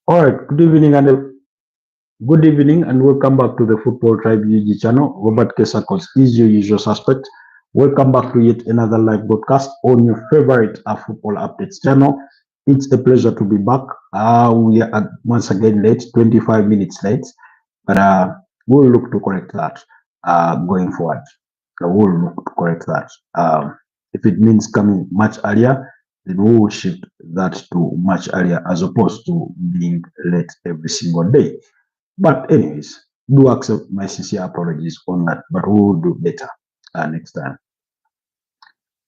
All right, good evening and welcome back to the Football Tribe UG channel. Robert Kesakos is your usual suspect. Welcome back to yet another live broadcast on your favorite football updates channel. It's a pleasure to be back. We are once again late, 25 minutes late, but we'll look to correct that going forward. We'll look to correct that. If it means coming much earlier, then we will shift that to much earlier as opposed to being late every single day. But anyways, do accept my sincere apologies on that, but we will do better next time.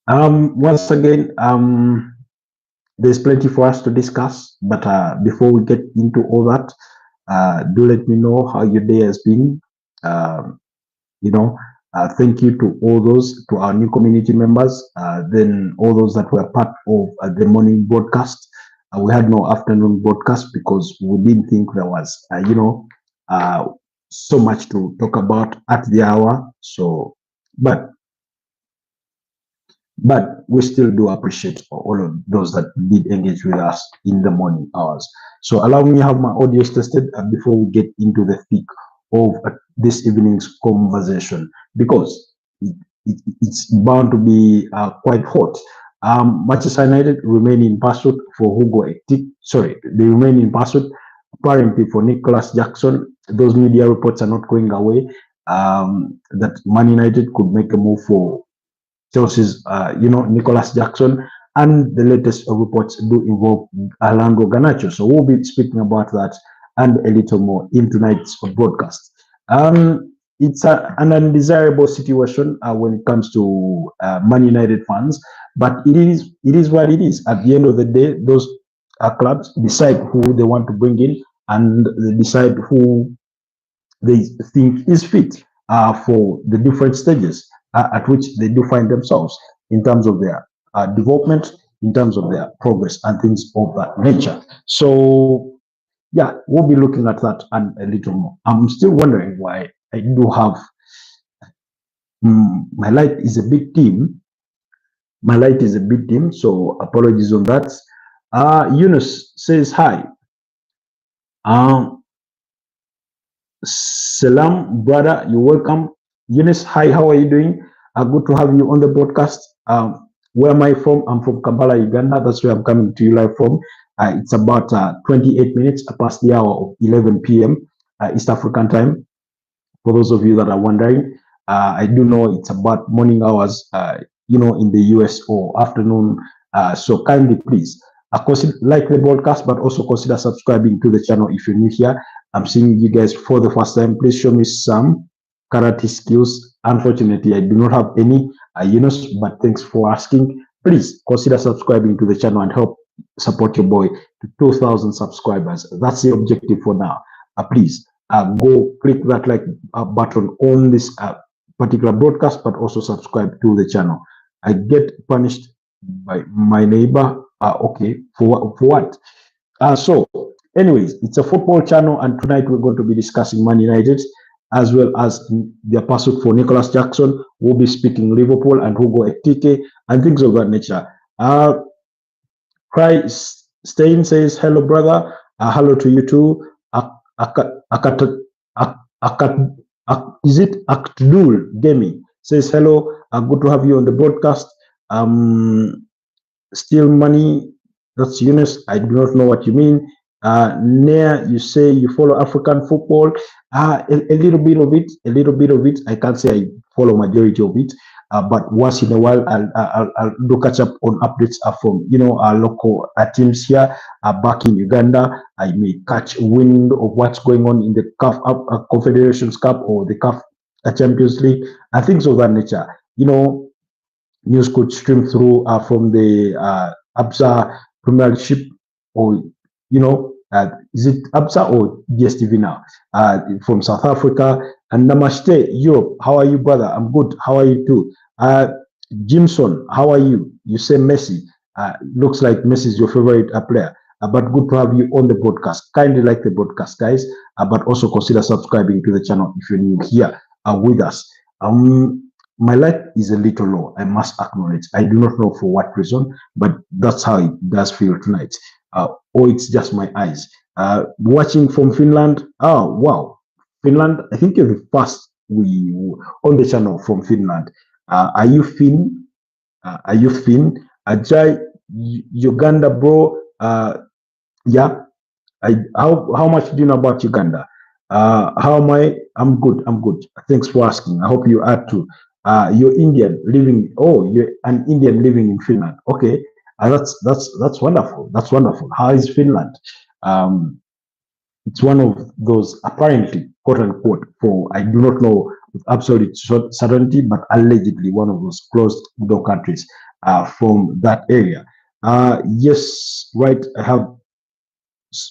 Once again, there's plenty for us to discuss, but before we get into all that, do let me know how your day has been. Thank you to our new community members, then all those that were part of the morning broadcast. We had no afternoon broadcast because we didn't think there was, so much to talk about at the hour. So, but we still do appreciate all of those that did engage with us in the morning hours. So allow me to have my audio tested before we get into the thick of this evening's conversation, because it's bound to be quite hot. Manchester United remain in pursuit for Hugo Ekitike. Sorry, they remain in pursuit apparently for Nicolas Jackson. Those media reports are not going away. That Man United could make a move for Chelsea's, Nicolas Jackson, and the latest reports do involve Alejandro Garnacho. So we'll be speaking about that and a little more in tonight's broadcast. It's an undesirable situation when it comes to Man United fans, but it is what it is. At the end of the day, those clubs decide who they want to bring in, and they decide who they think is fit for the different stages at which they do find themselves in terms of their development, in terms of their progress, and things of that nature. So, yeah, we'll be looking at that and a little more. I'm still wondering why I do have my light is a bit dim. My light is a bit dim, so apologies on that. Yunus says hi. Salam, brother, you're welcome. Yunus, hi, how are you doing? Good to have you on the broadcast. Where am I from? I'm from Kampala, Uganda. That's where I'm coming to you live from. It's about 28 minutes past the hour of 11 p.m. East African time. For those of you that are wondering, I do know it's about morning hours, in the US, or afternoon. So kindly, please, like the broadcast, but also consider subscribing to the channel if you're new here. I'm seeing you guys for the first time. Please show me some karate skills. Unfortunately, I do not have any, but thanks for asking. Please consider subscribing to the channel and help support your boy to 2,000 subscribers. That's the objective for now. Please go click that like button on this particular broadcast, but also subscribe to the channel. I get punished by my neighbor. Okay, for what? So, anyways, it's a football channel, and tonight we're going to be discussing Man United as well as their pursuit for Nicolas Jackson. We'll be speaking Liverpool and Hugo Ekitike and things of that nature. Cry Stain says hello, brother. Hello to you too. Is it Akdul Gemi says hello. Good to have you on the broadcast. Still money. That's Yunus. I do not know what you mean. Ner, you say you follow African football. A little bit of it. I can't say I follow majority of it, but once in a while I'll do catch up on updates from our local teams here. Back in Uganda, I may catch wind of what's going on in the CAF Confederations Cup or the CAF Champions League and things of that nature. News could stream through from the Absa Premiership, or is it Absa or DSTV now? From South Africa. And Namaste, Europe. How are you, brother? I'm good. How are you too? Jimson, how are you? You say Messi. Looks like Messi is your favorite player. But good to have you on the broadcast. Kindly like the broadcast, guys. But also consider subscribing to the channel if you're new here with us. My light is a little low, I must acknowledge. I do not know for what reason, but that's how it does feel tonight. Or it's just my eyes. Watching from Finland. Oh wow, Finland. I think you're the first we on the channel from Finland. Are you Finn? Are you Finn? Ajay, Uganda, bro. Yeah. How much do you know about Uganda? How am I? I'm good. I'm good. Thanks for asking. I hope you are too. You're Indian living. Oh, you're an Indian living in Finland. Okay. That's wonderful. That's wonderful. How is Finland? Um, it's one of those apparently, quote unquote, for I do not know with absolute certainty, but allegedly one of those closed door countries from that area. Yes, right. I have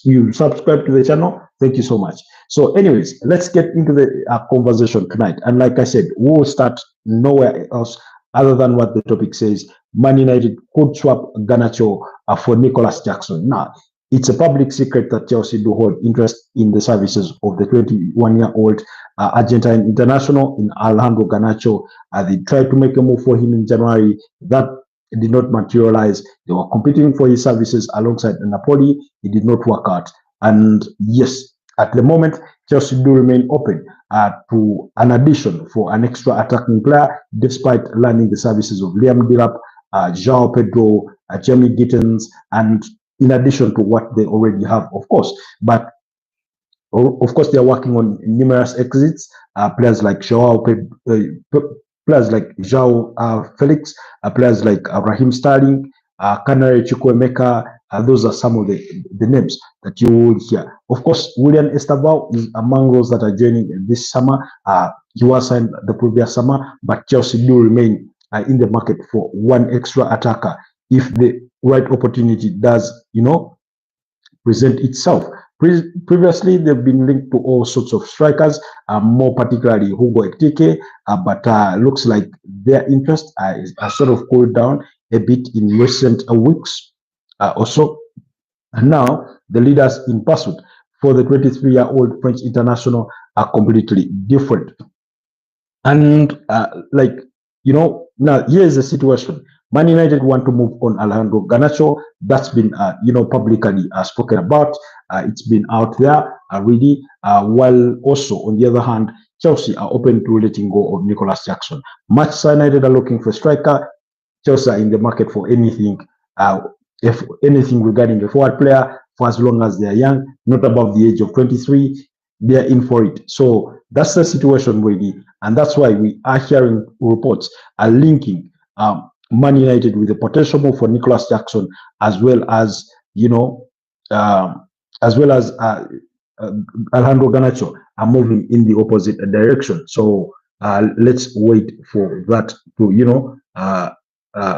you subscribe to the channel. Thank you so much. So, anyways, let's get into the conversation tonight. And like I said, we'll start nowhere else other than what the topic says. Man United could swap Garnacho for Nicolas Jackson. Now, it's a public secret that Chelsea do hold interest in the services of the 21-year-old Argentine international in Alejandro Garnacho. They tried to make a move for him in January. That did not materialize. They were competing for his services alongside Napoli. It did not work out. And yes, at the moment, Chelsea do remain open to an addition for an extra attacking player, despite landing the services of Liam Delap, João Pedro, Jamie Gittens, and in addition to what they already have, of course. But of course, they are working on numerous exits. Players like players like João Felix, players like Raheem Sterling, Canary Chukwuemeka. Those are some of the names that you will hear. Of course, William Esteval is among those that are joining this summer. He was signed the previous summer, but Chelsea do remain in the market for one extra attacker if the right opportunity does, present itself. Previously, they've been linked to all sorts of strikers, more particularly Hugo Ekitike, but looks like their interest has sort of cooled down a bit in recent weeks or so. And now, the leaders in pursuit for the 23-year-old French international are completely different. And now here's the situation. Man United want to move on Alejandro Garnacho. That's been, publicly spoken about. It's been out there already. While also, on the other hand, Chelsea are open to letting go of Nicolas Jackson. Manchester United are looking for a striker. Chelsea are in the market for anything, if anything regarding a forward player, for as long as they are young, not above the age of 23, they are in for it. So that's the situation really, and that's why we are hearing reports are linking Man United with the potential move for Nicolas Jackson, as well as Alejandro Garnacho are moving in the opposite direction. So let's wait for that to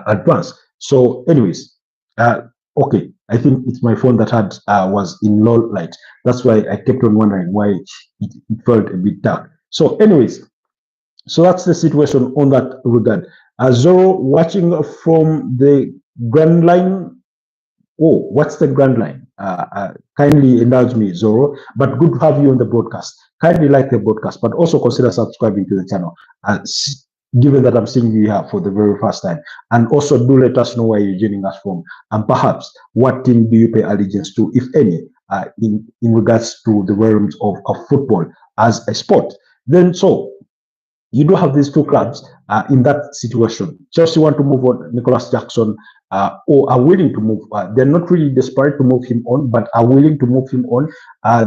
advance. So, anyways, okay, I think it's my phone that had was in low light. That's why I kept on wondering why it felt a bit dark. So, anyways, so that's the situation on that regard. Zoro watching from the Grand Line. Oh, what's the Grand Line? Kindly indulge me, Zoro. But good to have you on the broadcast. Kindly like the broadcast, but also consider subscribing to the channel. Given that I'm seeing you here for the very first time, and also do let us know where you're joining us from, and perhaps what team do you pay allegiance to, if any, in regards to the realms of football as a sport. Then so you do have these two clubs in that situation. Chelsea want to move on Nicolas Jackson, or are willing to move. They're not really desperate to move him on, but are willing to move him on.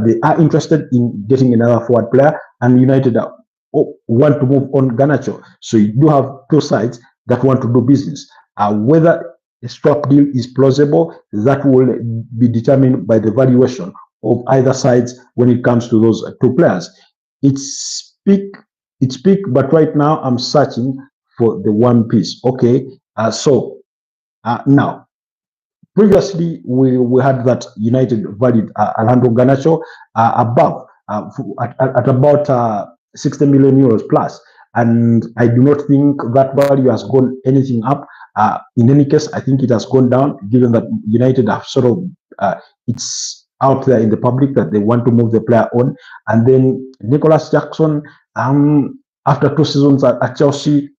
They are interested in getting another forward player, and United want to move on Garnacho. So you do have two sides that want to do business. Whether a swap deal is plausible, that will be determined by the valuation of either sides when it comes to those two players. It's big, but right now I'm searching for the one piece. Okay, now previously we had that United valued Alejandro Garnacho above at about 60 million euros plus, and I do not think that value has gone anything up. In any case, I think it has gone down, given that United have sort of it's out there in the public that they want to move the player on. And then Nicolas Jackson, after 2 seasons at Chelsea,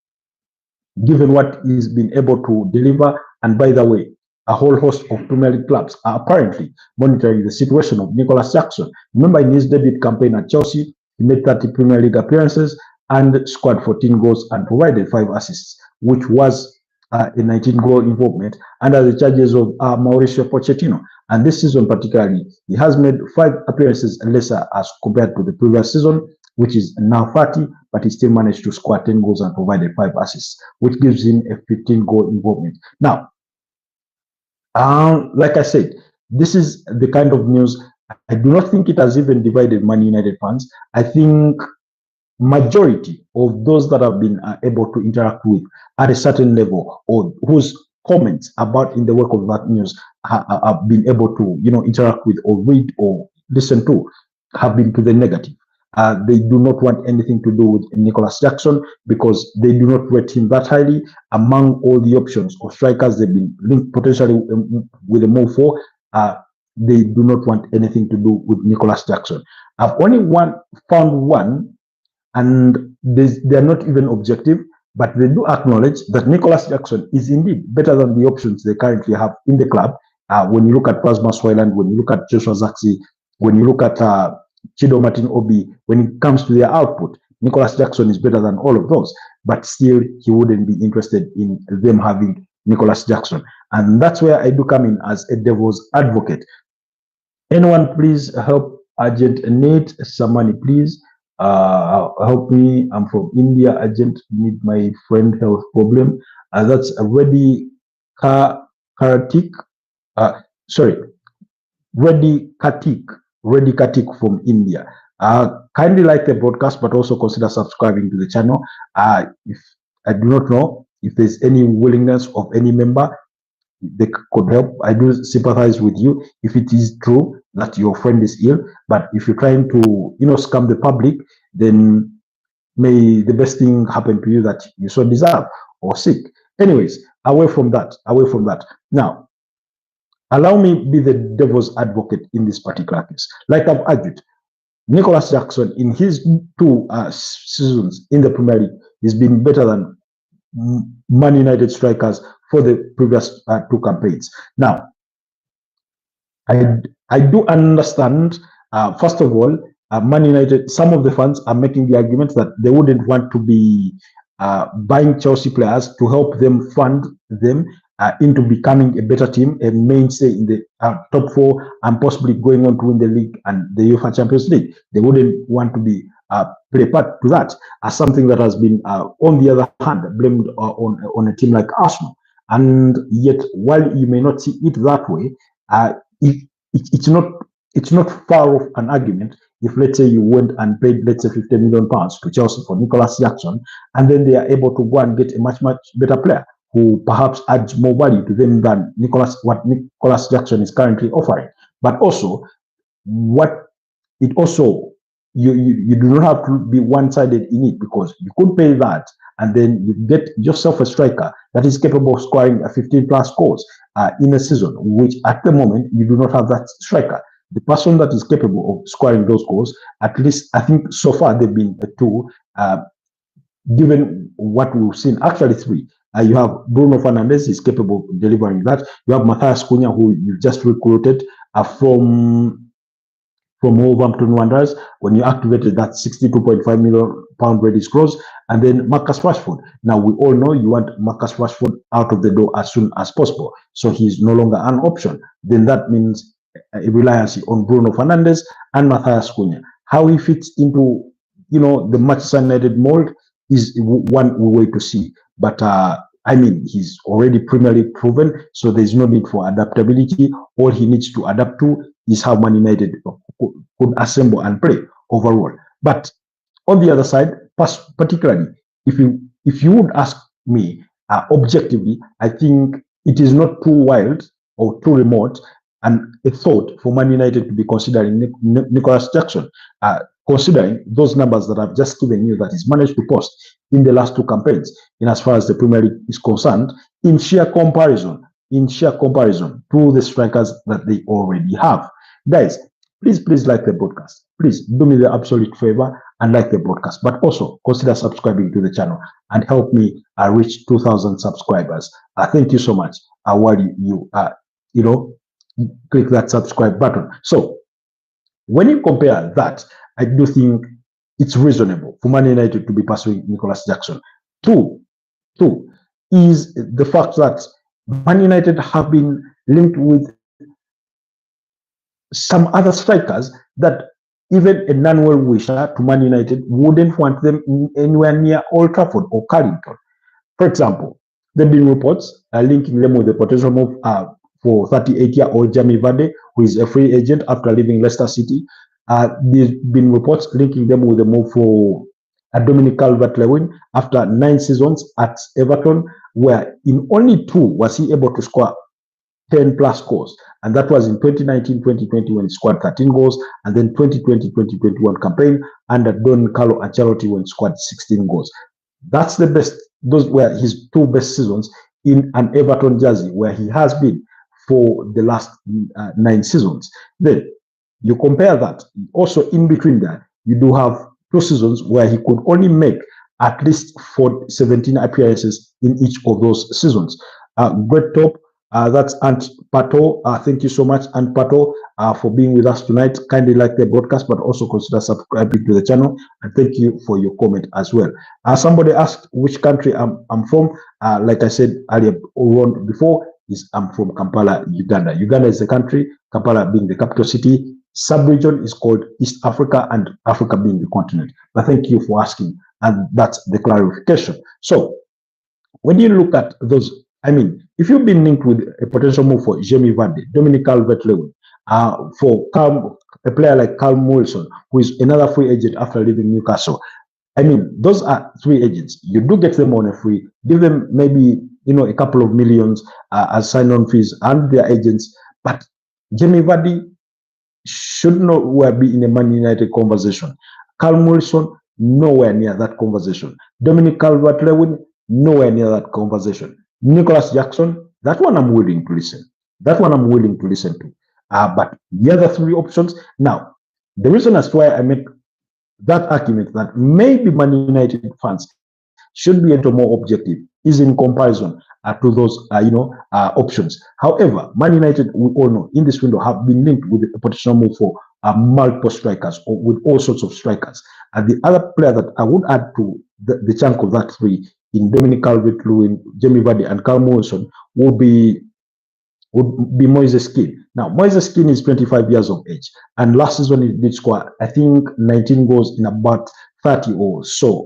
given what he's been able to deliver, and by the way, a whole host of Premier League clubs are apparently monitoring the situation of Nicolas Jackson. Remember, in his debut campaign at Chelsea, he made 30 Premier League appearances and scored 14 goals and provided 5 assists, which was a 19-goal involvement under the charges of Mauricio Pochettino. And this season particularly, he has made 5 appearances lesser as compared to the previous season, which is now 30, but he still managed to score 10 goals and provided 5 assists, which gives him a 15-goal involvement. Now, like I said, this is the kind of news. I do not think it has even divided Man United fans. I think majority of those that have been able to interact with at a certain level, or whose comments about in the wake of that news have been able to, interact with or read or listen to, have been to the negative. They do not want anything to do with Nicolas Jackson because they do not rate him that highly. Among all the options of strikers they've been linked potentially with a move for, they do not want anything to do with Nicolas Jackson. I've only found one, and they're not even objective, but they do acknowledge that Nicolas Jackson is indeed better than the options they currently have in the club. When you look at Plasma Swyland, when you look at Joshua Zirkzee, when you look at Chido Martin Obi, when it comes to their output, Nicolas Jackson is better than all of those, but still he wouldn't be interested in them having Nicolas Jackson. And that's where I do come in as a devil's advocate. Anyone please help Agent Nate, somebody please help me. I'm from India. Agent, need my friend health problem. That's Reddy Kartik. Reddy Katik from India. Kindly like the broadcast, but also consider subscribing to the channel. If I do not know if there's any willingness of any member, they could help. I do sympathize with you if it is true that your friend is ill, but if you're trying to, scam the public, then may the best thing happen to you that you so deserve or sick. Anyways, away from that. Now, allow me be the devil's advocate in this particular case. Like I've argued, Nicolas Jackson in his 2 seasons in the Premier League has been better than Man United strikers for the previous 2 campaigns. Now, I do understand, first of all, Man United, some of the fans are making the argument that they wouldn't want to be buying Chelsea players to help them fund them into becoming a better team, a mainstay in the top 4, and possibly going on to win the league and the UEFA Champions League. They wouldn't want to be play part to that as something that has been, on the other hand, blamed on a team like Arsenal. And yet, while you may not see it that way, it's not far off an argument if, let's say, you went and paid, let's say, £50 million to Chelsea for Nicolas Jackson, and then they are able to go and get a much better player who perhaps adds more value to them than what Nicolas Jackson is currently offering. But also, you do not have to be one-sided in it, because you could pay that and then you get yourself a striker that is capable of scoring 15+ goals in a season, which at the moment you do not have that striker. The person that is capable of scoring those goals, at least I think so far they've been 2, given what we've seen, actually 3. You have Bruno Fernandes is capable of delivering that. You have Matthias Cunha, who you just recruited from Wolverhampton Wanderers. When you activated that £62.5 million ready clause, and then Marcus Rashford. Now we all know you want Marcus Rashford out of the door as soon as possible, so he's no longer an option. Then that means a reliance on Bruno Fernandes and Matthias Cunha. How he fits into the Manchester United mold is one way to see. But he's already Premier League proven, so there's no need for adaptability. All he needs to adapt to is how Man United could assemble and play overall. But on the other side, particularly, if you would ask me objectively, I think it is not too wild or too remote and a thought for Man United to be considering Nicolas Jackson, considering those numbers that I've just given you that he's managed to post in the last 2 campaigns, in as far as the Premier League is concerned, in sheer comparison to the strikers that they already have. Guys, please like the broadcast. Please do me the absolute favor and like the broadcast, but also consider subscribing to the channel and help me reach 2,000 subscribers. Thank you so much. while click that subscribe button. So when you compare that, I do think it's reasonable for Man United to be pursuing Nicolas Jackson. Two is the fact that Man United have been linked with some other strikers that even a non-well wisher to Man United wouldn't want them anywhere near Old Trafford or Carrington. For example, there have been reports linking them with the potential move for 38-year-old Jamie Vardy, who is a free agent after leaving Leicester City. There's been reports linking them with the move for Dominic Calvert-Lewin after 9 seasons at Everton, where in only 2 was he able to score 10 plus goals, and that was in 2019-2020 when he scored 13 goals, and then 2020-2021 campaign under Don Carlo Ancelotti when he scored 16 goals. That's the best. Those were his 2 best seasons in an Everton jersey, where he has been for the last 9 seasons. Then you compare that. Also in between that, you do have 2 seasons where he could only make at least 17 appearances in each of those seasons. Great top. That's Ant Pato. Thank you so much, Ant Pato, for being with us tonight. Kindly like the broadcast, but also consider subscribing to the channel. And thank you for your comment as well. Somebody asked which country I'm from. Like I said earlier on before, I'm from Kampala, Uganda. Uganda is the country, Kampala being the capital city. Sub-region is called East Africa, and Africa being the continent. But thank you for asking, and that's the clarification. So when you look at those, I mean, if you've been linked with a potential move for Jamie Vardy, Dominic Calvert-Lewin, for a player like Callum Wilson, who is another free agent after leaving Newcastle, I mean, those are 3 agents. You do get them on a free, give them maybe a couple of millions as sign-on fees and their agents. But Jamie Vardy should nowhere be in a Man United conversation. Callum Wilson, nowhere near that conversation. Dominic Calvert-Lewin, nowhere near that conversation. Nicolas Jackson, that one I'm willing to listen. That one I'm willing to listen to. But the other 3 options, now, the reason as to why I make that argument that maybe Man United fans should be a little more objective is in comparison to those, options. However, Man United, we all know, in this window have been linked with a potential move for multiple strikers or with all sorts of strikers. And the other player that I would add to the chunk of that 3 in Dominic Calvert-Lewin, Jamie Vardy, and Callum Wilson would be Moises Kean. Now, Moises Kean is 25 years of age, and last season he did score, I think, 19 goals in about 30 or so,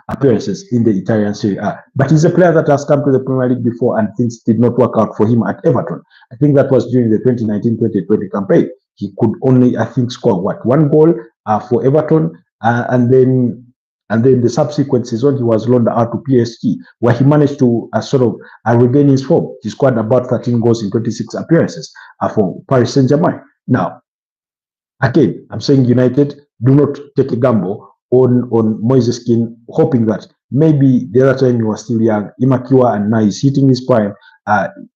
appearances in the Italian Serie A. But he's a player that has come to the Premier League before, and things did not work out for him at Everton. I think that was during the 2019-2020 campaign. He could only, I think, score 1 goal for Everton, and then the subsequent season, he was loaned out to PSG, where he managed to regain his form. He scored about 13 goals in 26 appearances for Paris Saint-Germain. Now, again, I'm saying United, do not take a gamble on Moises Kean, hoping that maybe the other time you were still young, immature, and now he's hitting his prime.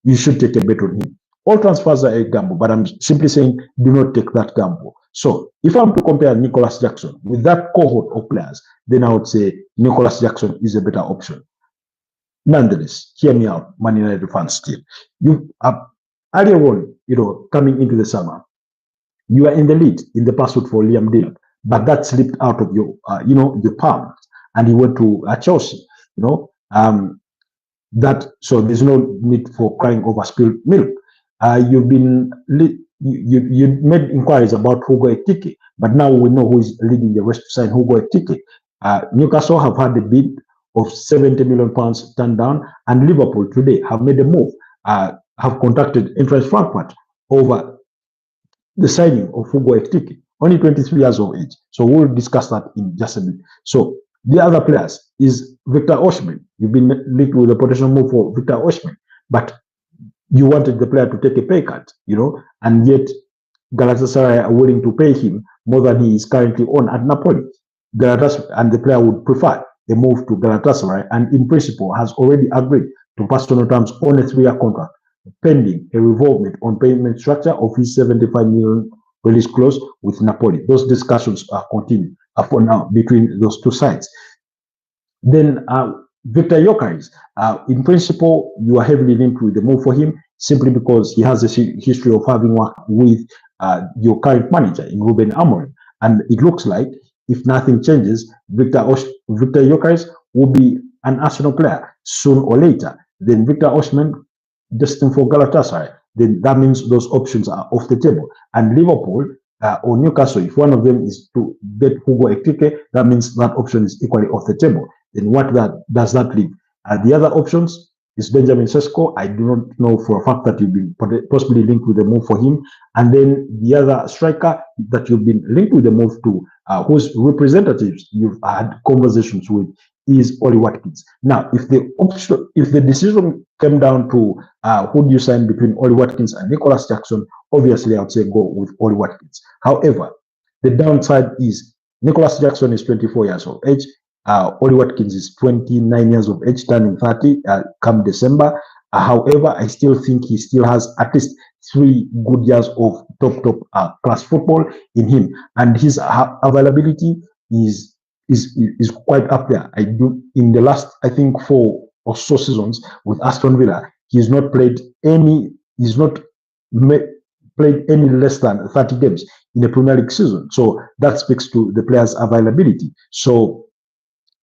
You should take a bet on him. All transfers are a gamble, but I'm simply saying do not take that gamble. So if I'm to compare Nicolas Jackson with that cohort of players, then I would say Nicolas Jackson is a better option. Nonetheless, hear me out, Man United fans still. You earlier on, coming into the summer, you are in the lead in the pursuit for Liam Delap, but that slipped out of your, the palm, and he went to Chelsea. So there's no need for crying over spilled milk. You've been you made inquiries about Hugo Ekitike, but now we know who is leading the race to sign Hugo Ekitike. Newcastle have had a bid of £70 million turned down, and Liverpool today have made a move, have contacted Eintracht Frankfurt over the signing of Hugo Ekitike, only 23 years of age. So we'll discuss that in just a bit. So the other players is Victor Osimhen. You've been linked with a potential move for Victor Osimhen, but you wanted the player to take a pay cut, and yet Galatasaray are willing to pay him more than he is currently on at Napoli. Galatasaray and the player would prefer a move to Galatasaray, and in principle has already agreed to personal terms on a 3-year contract, pending a revolvement on payment structure of his 75 million release clause with Napoli. Those discussions are continuing for now between those 2 sides. Then Victor Gyökeres, in principle, you are heavily linked with the move for him simply because he has a history of having worked with your current manager in Ruben Amorim. And it looks like if nothing changes, Victor Gyökeres will be an Arsenal player soon or later. Then Victor Osimhen destined for Galatasaray. Then that means those options are off the table. And Liverpool or Newcastle, if one of them is to get Hugo Ekitike, that means that option is equally off the table. Then what does that leave? The other options is Benjamin Sesko. I do not know for a fact that you've been possibly linked with the move for him. And then the other striker that you've been linked with the move to, whose representatives you've had conversations with, is Ollie Watkins. Now, if the decision came down to who do you sign between Ollie Watkins and Nicolas Jackson, obviously I would say go with Ollie Watkins. However, the downside is Nicolas Jackson is 24 years of age. Ollie Watkins is 29 years of age, turning 30 come December. However, I still think he still has at least 3 good years of top class football in him, and his availability is quite up there. I do in the last, I think, 4 or so seasons with Aston Villa, he's not played any less than 30 games in a Premier League season. So that speaks to the player's availability. So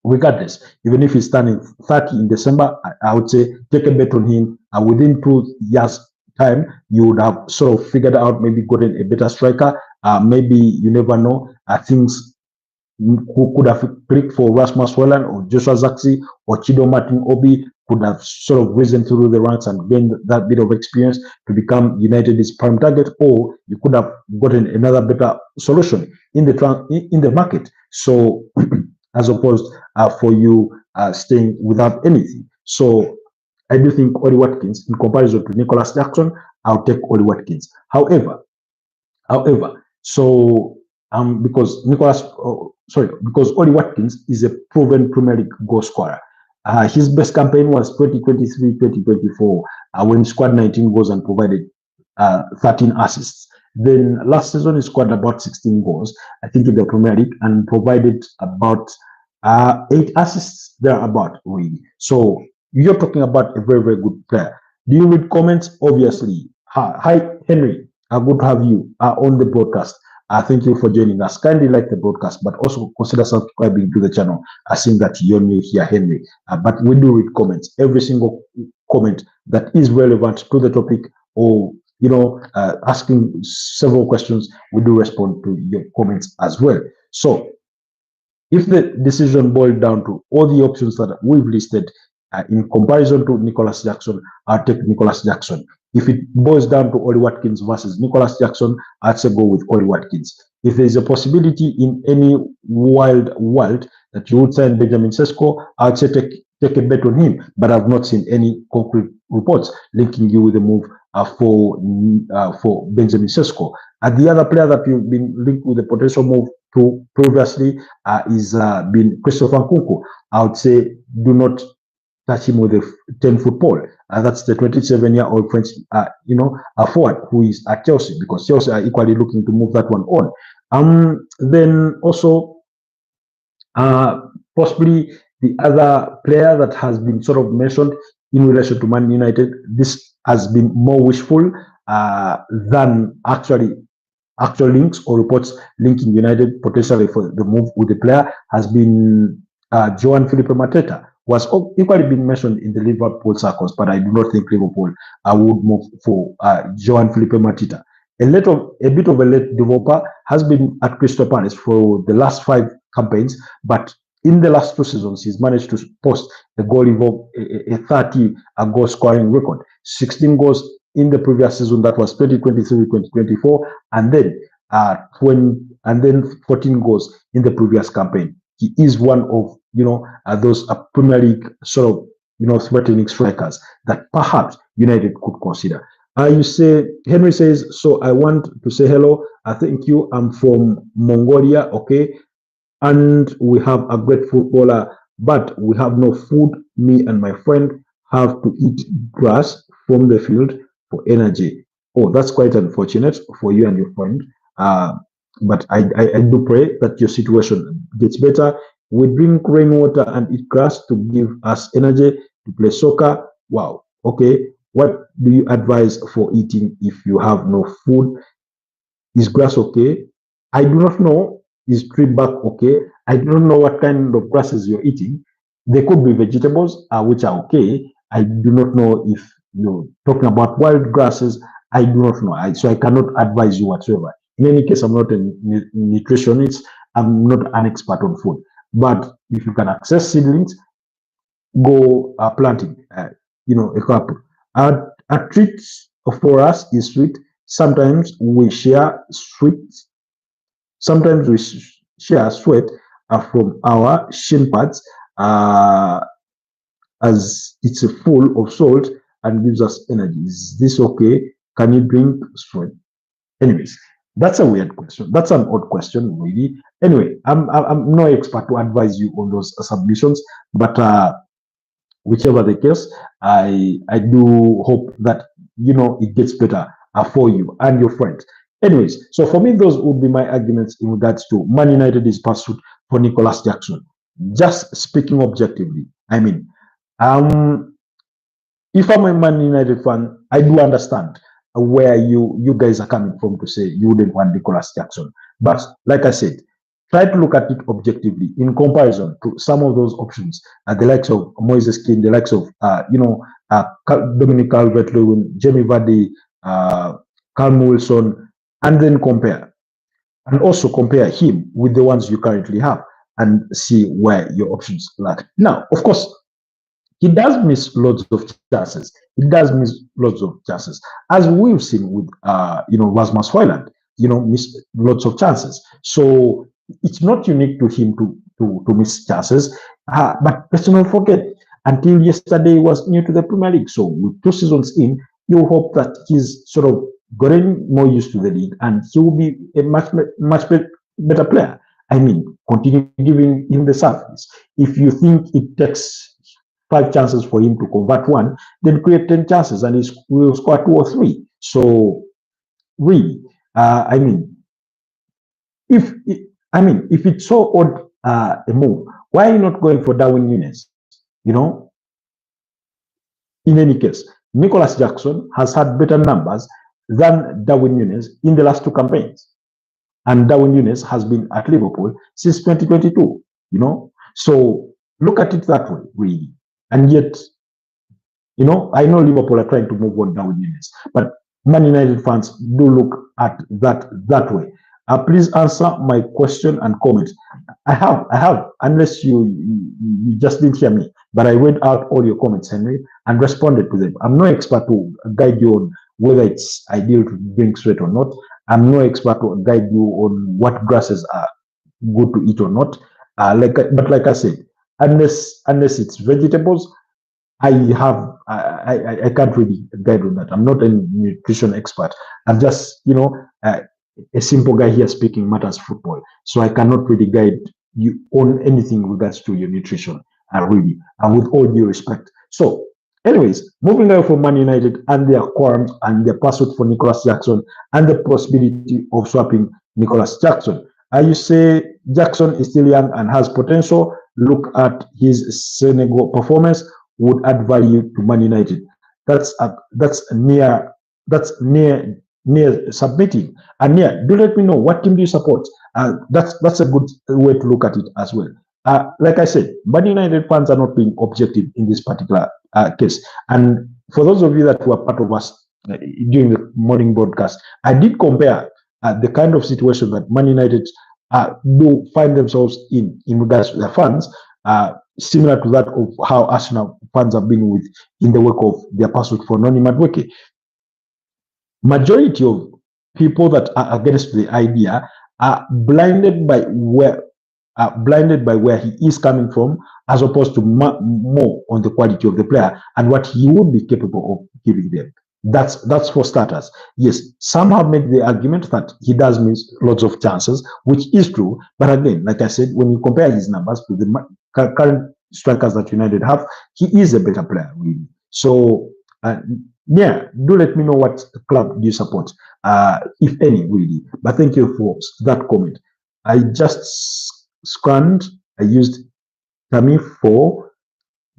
regardless, even if he's turning 30 in December, I would say take a bet on him. Within 2 years' time, you would have sort of figured out, maybe gotten a better striker. Maybe you never know. Things who could have clicked for Rasmus Hojlund or Joshua Zirkzee or Chido Martin Obi could have sort of risen through the ranks and gained that bit of experience to become United's prime target, or you could have gotten another better solution in the market. So as opposed for you staying without anything. So I do think Ollie Watkins, in comparison to Nicolas Jackson, I'll take Ollie Watkins. However, so because Ollie Watkins is a proven Premier League goal scorer. His best campaign was 2023-2024 when he scored 19 goals and provided 13 assists. Then last season he scored about 16 goals, I think, in the Premier League, and provided about 8 assists thereabout, really. So you're talking about a very, very good player. Do you read comments? Obviously. Hi, Henry. Good to have you on the broadcast. Thank you for joining us. Kindly like the broadcast, but also consider subscribing to the channel. I think that you're new here, Henry. But we do read comments. Every single comment that is relevant to the topic, or asking several questions, we do respond to your comments as well. So if the decision boiled down to all the options that we've listed, in comparison to Nicolas Jackson, I'll take Nicolas Jackson. If it boils down to Ollie Watkins versus Nicolas Jackson, I'd say go with Ollie Watkins. If there's a possibility in any wild world that you would sign Benjamin Sesko, I'd say take a bet on him. But I've not seen any concrete reports linking you with the move for Benjamin Sesko. And the other player that you've been linked with the potential move to previously is been Christopher Nkunku. I would say do not touch him with a 10-foot pole. That's the 27-year-old French, forward who is at Chelsea, because Chelsea are equally looking to move that one on. Then also, possibly the other player that has been sort of mentioned in relation to Man United, this has been more wishful than actual links or reports linking United potentially for the move with the player, has been Joan Felipe Mateta. Was equally been mentioned in the Liverpool circles, but I do not think Liverpool would move for Joan Felipe Mateta. A bit of a late developer, has been at Crystal Palace for the last 5 campaigns, but in the last 2 seasons, he's managed to post a 30 goal scoring record, 16 goals in the previous season, that was 2023-2024, and then 14 goals in the previous campaign. He is one of those Premier League sort of threatening strikers that perhaps United could consider. Henry says, so I want to say hello. Thank you. I'm from Mongolia, okay, and we have a great footballer, but we have no food. Me and my friend have to eat grass from the field for energy. Oh, that's quite unfortunate for you and your friend. But I do pray that your situation gets better. We drink rainwater and eat grass to give us energy to play soccer. Wow. Okay. What do you advise for eating if you have no food? Is grass okay? I do not know. Is tree bark okay? I do not know what kind of grasses you're eating. There could be vegetables which are okay. I do not know if you're talking about wild grasses. I do not know. So I cannot advise you whatsoever. In any case, I'm not a nutritionist. I'm not an expert on food. But if you can access seedlings, go planting. A couple. A treat for us is sweet. Sometimes we share sweet. Sometimes we share sweat from our shin pads as it's full of salt and gives us energy. Is this okay? Can you drink sweat? Anyways, that's a weird question. That's an odd question, really. Anyway, I'm no expert to advise you on those submissions, but whichever the case, I do hope that it gets better for you and your friends. Anyways, so for me, those would be my arguments in regards to Man United's pursuit for Nicolas Jackson. Just speaking objectively, I mean, if I'm a Man United fan, I do understand where you guys are coming from to say you wouldn't want Nicolas Jackson. But like I said, try to look at it objectively in comparison to some of those options, the likes of Moises Kean, the likes of Dominic Calvert-Lewin, Jamie Vardy, Callum Wilson, and then compare. And also compare him with the ones you currently have and see where your options lie. Now, of course, he does miss lots of chances. As we've seen with Rasmus Højlund, miss lots of chances. So it's not unique to him to miss chances. But let's not forget, until yesterday he was new to the Premier League. So with 2 seasons in, you hope that he's sort of gotten more used to the league and he will be a much better player. I mean, continue giving him the service. If you think it takes 5 chances for him to convert one, then create 10 chances and he will score 2 or 3. So really, if it's so odd a move, why are you not going for Darwin Núñez? In any case, Nicolas Jackson has had better numbers than Darwin Núñez in the last 2 campaigns. And Darwin Núñez has been at Liverpool since 2022, So look at it that way, really. And yet, I know Liverpool are trying to move on Darwin Núñez, but Man United fans do look at that way. Please answer my question and comment. I have, unless you just didn't hear me, but I read out all your comments, Henry, and responded to them. I'm no expert to guide you on whether it's ideal to drink sweat or not. I'm no expert to guide you on what grasses are good to eat or not. But like I said, unless it's vegetables, I can't really guide on that. I'm not a nutrition expert. I'm just, a simple guy here speaking matters football. So I cannot really guide you on anything with regards to your nutrition, really, and with all due respect. So, anyways, moving away from Man United and their qualms and their pursuit for Nicolas Jackson and the possibility of swapping Nicolas Jackson. You say Jackson is still young and has potential. Look at his Senegal performance. Would add value to Man United. That's near submitting. And do let me know what team do you support. That's a good way to look at it as well. Like I said, Man United fans are not being objective in this particular case. And for those of you that were part of us during the morning broadcast, I did compare the kind of situation that Man United do find themselves in regards to their fans, similar to that of how Arsenal fans have been with in the wake of their pursuit for Noni Madueke. Majority of people that are against the idea are blinded by where he is coming from, as opposed to more on the quality of the player and what he would be capable of giving them. That's for starters. Yes, some have made the argument that he does miss lots of chances, which is true. But again, like I said, when you compare his numbers to the current strikers that United have, he is a better player, really. So, do let me know what club do you support, if any, really. But thank you for that comment. I just scanned I used Tammy for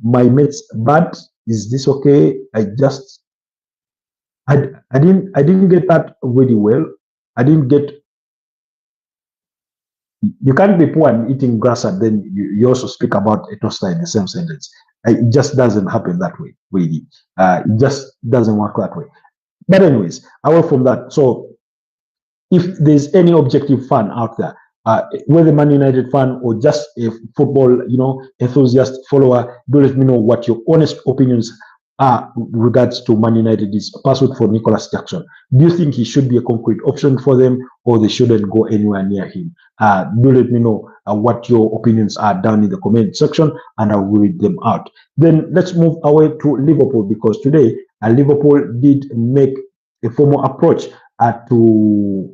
my mates, but is this okay? I didn't get that very well. I didn't get. You can't be poor and eating grass and then you also speak about a toaster in the same sentence. It just doesn't happen that way, really. It just doesn't work that way. But anyways, away from that, so if there's any objective fan out there, whether Man United fan or just a football, enthusiast follower, do let me know what your honest opinions are regards to Man United's pursuit for Nicolas Jackson. Do you think he should be a concrete option for them, or they shouldn't go anywhere near him? Do let me know what your opinions are down in the comment section, and I will read them out. Then let's move away to Liverpool, because today Liverpool did make a formal approach to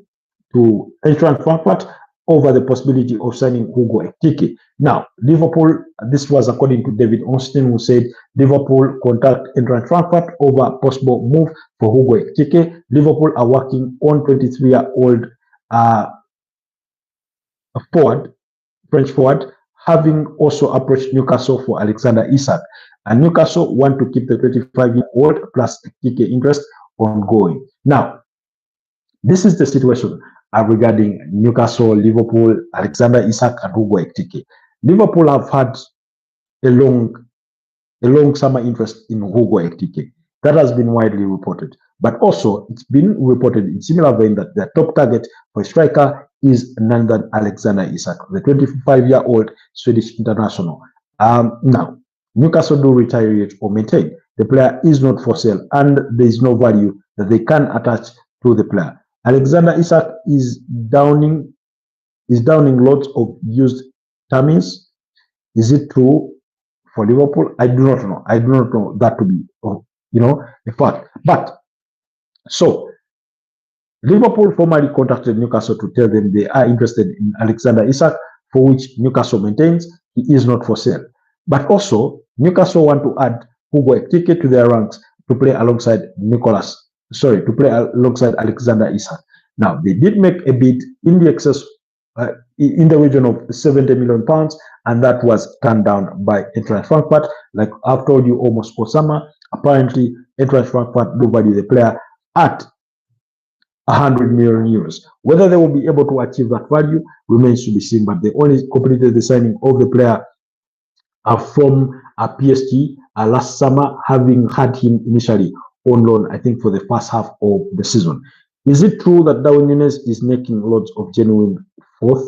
Eintracht Frankfurt over the possibility of signing Hugo Ekitike. Now, Liverpool, this was according to David Austin, who said Liverpool contact Eintracht Frankfurt over possible move for Hugo Ekitike. Liverpool are working on 23-year-old French forward, having also approached Newcastle for Alexander Isak. And Newcastle want to keep the 25-year-old plus Ekitike interest ongoing. Now, this is the situation regarding Newcastle, Liverpool, Alexander Isak, and Hugo Ekitike. Liverpool have had a long summer interest in Hugo Ekitike. That has been widely reported. But also, it's been reported in similar vein that their top target for a striker is none than Alexander Isak, the 25-year-old Swedish international. Now, Newcastle do retire or maintain the player is not for sale, and there is no value that they can attach to the player. Alexander Isak is downing lots of used tummies. Is it true for Liverpool? I do not know. I do not know that to be, a fact. But so Liverpool formally contacted Newcastle to tell them they are interested in Alexander Isak, for which Newcastle maintains he is not for sale. But also Newcastle want to add Hugo Ekitike to their ranks to play alongside Alexander Isak. Now, they did make a bid in the excess, in the region of £70 million, and that was turned down by Eintracht Frankfurt. Like I've told you almost for summer, apparently Eintracht Frankfurt do value the player at €100 million. Whether they will be able to achieve that value remains to be seen, but they only completed the signing of the player from PSG last summer, having had him initially on loan, I think, for the first half of the season. Is it true that Darwin Núñez is making lots of genuine fourth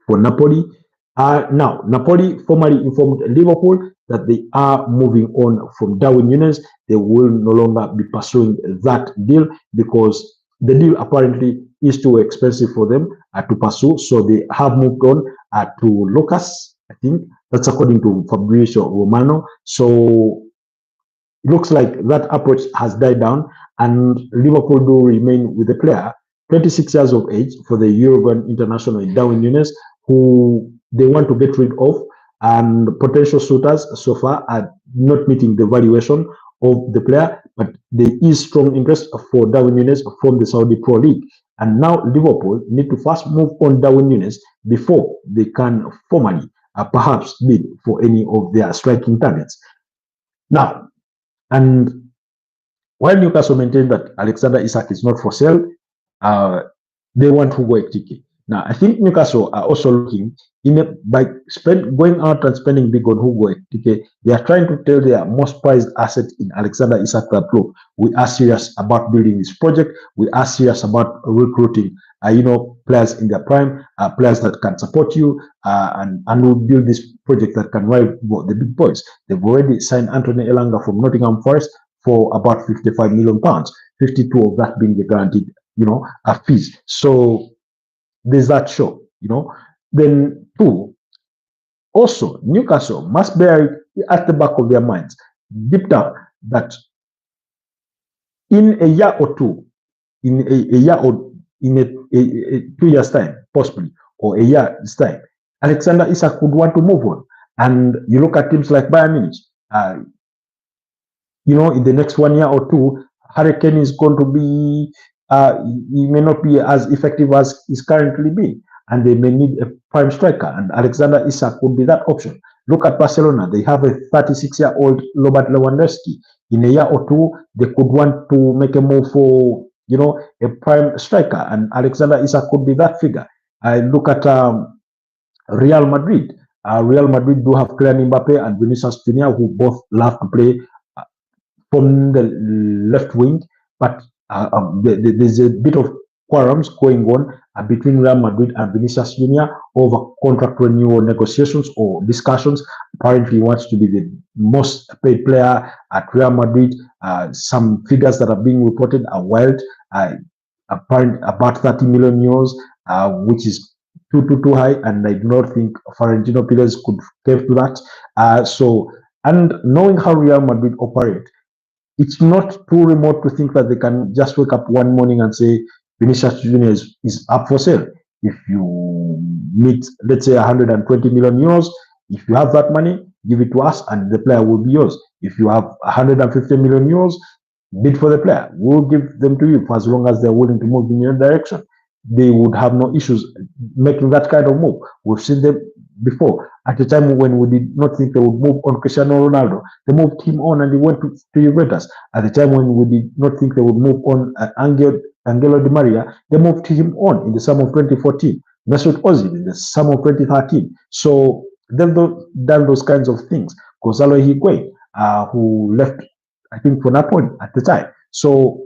for Napoli? Now, Napoli formally informed Liverpool that they are moving on from Darwin Núñez. They will no longer be pursuing that deal because the deal apparently is too expensive for them to pursue. So they have moved on to Lucas, I think. That's according to Fabrizio Romano. So it looks like that approach has died down, and Liverpool do remain with the player, 26 years of age, for the Uruguayan international Darwin Núñez, who they want to get rid of, and potential suitors so far are not meeting the valuation of the player, but there is strong interest for Darwin Núñez from the Saudi Pro League. And now Liverpool need to first move on Darwin Núñez before they can formally perhaps bid for any of their striking targets. Now, and while Newcastle maintain that Alexander Isak is not for sale, they want Hugo Ekitike. Now, I think Newcastle are also looking by going out and spending big on Hugo Ekitike. They are trying to tell their most prized asset in Alexander Isak that, look, we are serious about building this project. We are serious about recruiting, players in their prime, players that can support you, and will build this project that can rival the big boys. They've already signed Anthony Elanga from Nottingham Forest for about £55 million, 52 of that being the guaranteed, fees. So there's that show, Then two, also Newcastle must bear it at the back of their minds, deep down, that in a year or two, in a 2 years time, possibly, or a year's time, Alexander Isak could want to move on. And you look at teams like Bayern Munich, in the next 1 year or two, Harry Kane is going to be, he may not be as effective as he's currently being. and they may need a prime striker, and Alexander Isak would be that option. Look at Barcelona. They have a 36-year-old Robert Lewandowski. In a year or two, they could want to make a move for, a prime striker, and Alexander Isak could be that figure. I look at Real Madrid. Real Madrid do have Kylian Mbappe and Vinicius Junior, who both love to play from the left wing, but there's a bit of quarrels going on between Real Madrid and Vinicius Junior over contract renewal negotiations or discussions. Apparently, he wants to be the most paid player at Real Madrid. Some figures that are being reported are wild. Apparently, about 30 million euros, which is too high, and I do not think Florentino Perez could cave to that. And knowing how Real Madrid operate, it's not too remote to think that they can just wake up one morning and say Vinicius Junior is up for sale. If you meet, let's say, 120 million euros, if you have that money, give it to us and the player will be yours. If you have 150 million euros, bid for the player. We'll give them to you for as long as they're willing to move in your direction. They would have no issues making that kind of move. We've seen them before. At the time when we did not think they would move on Cristiano Ronaldo, they moved him on and he went to Juventus. At the time when we did not think they would move on Angelo Di Maria, they moved him on in the summer of 2014. Mesut Ozil in the summer of 2013. So they've done those kinds of things. Gonzalo Higuain, who left, I think, for Napoli at the time. So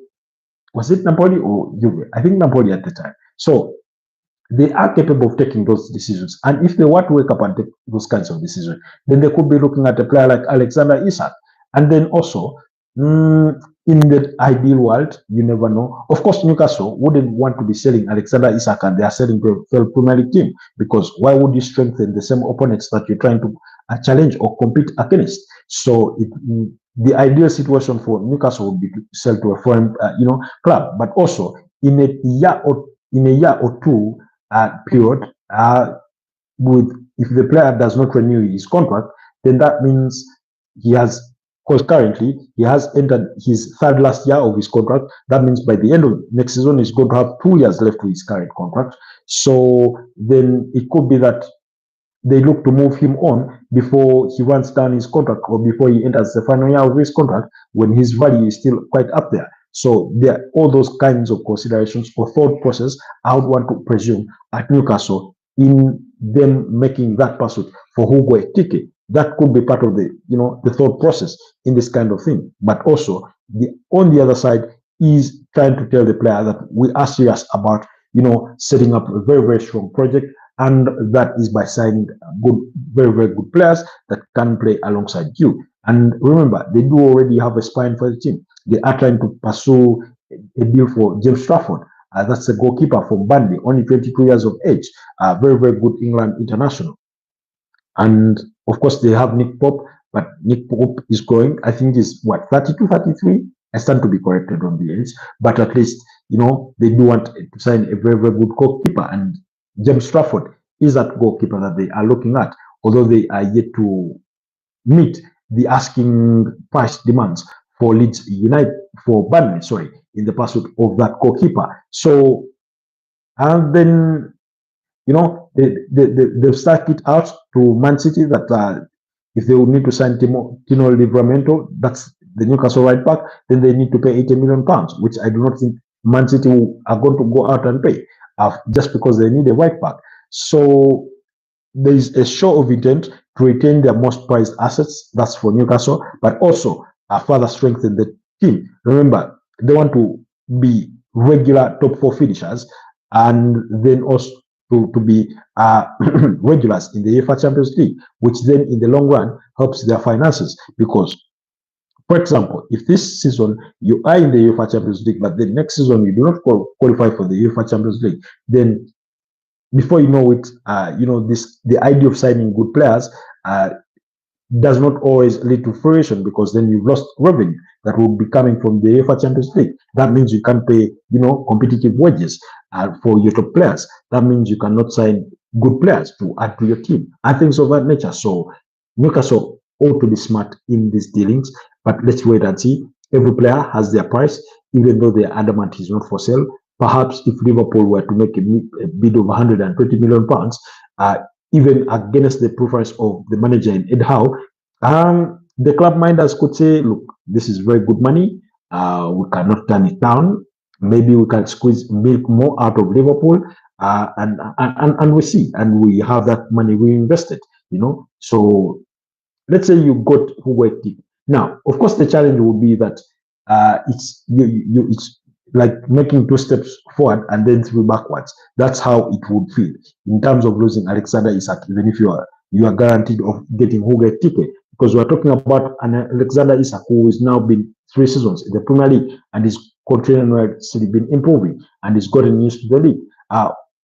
was it Napoli or Juve? I think Napoli at the time. So they are capable of taking those decisions. And if they want to wake up and take those kinds of decisions, then they could be looking at a player like Alexander Isak. And then also, in the ideal world, you never know. Of course, Newcastle wouldn't want to be selling Alexander Isak and they are selling to a Premier League team, because why would you strengthen the same opponents that you're trying to challenge or compete against? So the ideal situation for Newcastle would be to sell to a foreign, club. But also in a year or two period, if the player does not renew his contract, then that means he has. Because currently he has entered his third last year of his contract. That means by the end of next season, he's going to have 2 years left to his current contract. So then it could be that they look to move him on before he runs down his contract or before he enters the final year of his contract, when his value is still quite up there. So there are all those kinds of considerations or thought process I would want to presume at Newcastle in them making that pursuit for Hugo Ekitike. That could be part of the thought process in this kind of thing. But also, on the other side is trying to tell the player that we are serious about, setting up a very, very strong project, and that is by signing very, very good players that can play alongside you. And remember, they do already have a spine for the team. They are trying to pursue a deal for James Trafford. That's a goalkeeper from Burnley, only 22 years of age, very, very good England international. And of course, they have Nick Pope, but Nick Pope is growing. I think he's 32, 33. I stand to be corrected on the age, but at least, they do want to sign a very, very good goalkeeper. And James Trafford is that goalkeeper that they are looking at, although they are yet to meet the asking price demands for Burnley, in the pursuit of that goalkeeper. So, and then, they've stuck it out to Man City that if they would need to sign Tino Livramento, that's the Newcastle right back, then they need to pay £80 million, which I do not think Man City are going to go out and pay just because they need a right back. So there is a show of intent to retain their most prized assets, that's for Newcastle, but also further strengthen the team. Remember, they want to be regular top 4 finishers, and then also to be regulars in the UEFA Champions League, which then in the long run helps their finances. Because, for example, if this season you are in the UEFA Champions League, but the next season you do not qualify for the UEFA Champions League, then before you know it, the idea of signing good players does not always lead to fruition, because then you've lost revenue that will be coming from the UEFA Champions League. That means you can't pay, competitive wages for your top players. That means you cannot sign good players to add to your team and things of that nature. So Newcastle ought to be smart in these dealings, but let's wait and see. Every player has their price, even though they're adamant he's not for sale. perhaps if Liverpool were to make a bid of 120 million pounds, even against the preference of the manager in Ed Howe, the club minders could say, look, this is very good money. We cannot turn it down. Maybe we can squeeze milk more out of Liverpool, and we see, and we have that money reinvested. So let's say you got Hugo Ekitike. Now, of course, the challenge would be that it's like making 2 steps forward and then 3 backwards. That's how it would feel in terms of losing Alexander Isak, even if you are guaranteed of getting Hugo Ekitike, because we're talking about an Alexander Isak who has now been 3 seasons in the Premier League and is continuously been improving and is gotten used to the league.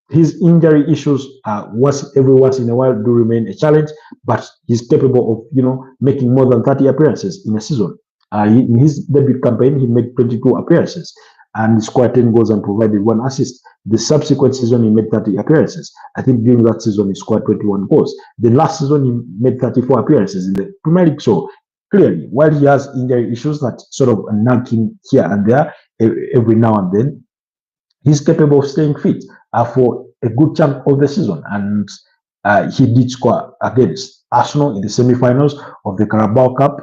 His injury issues, every once in a while, do remain a challenge, but he's capable of, making more than 30 appearances in a season. In his debut campaign, he made 22 appearances and scored 10 goals and provided 1 assist. The subsequent season, he made 30 appearances. I think during that season, he scored 21 goals. The last season, he made 34 appearances in the Premier League. So clearly, while he has injury issues that sort of nag him here and there every now and then, he's capable of staying fit for a good chunk of the season. And he did score against Arsenal in the semi-finals of the Carabao Cup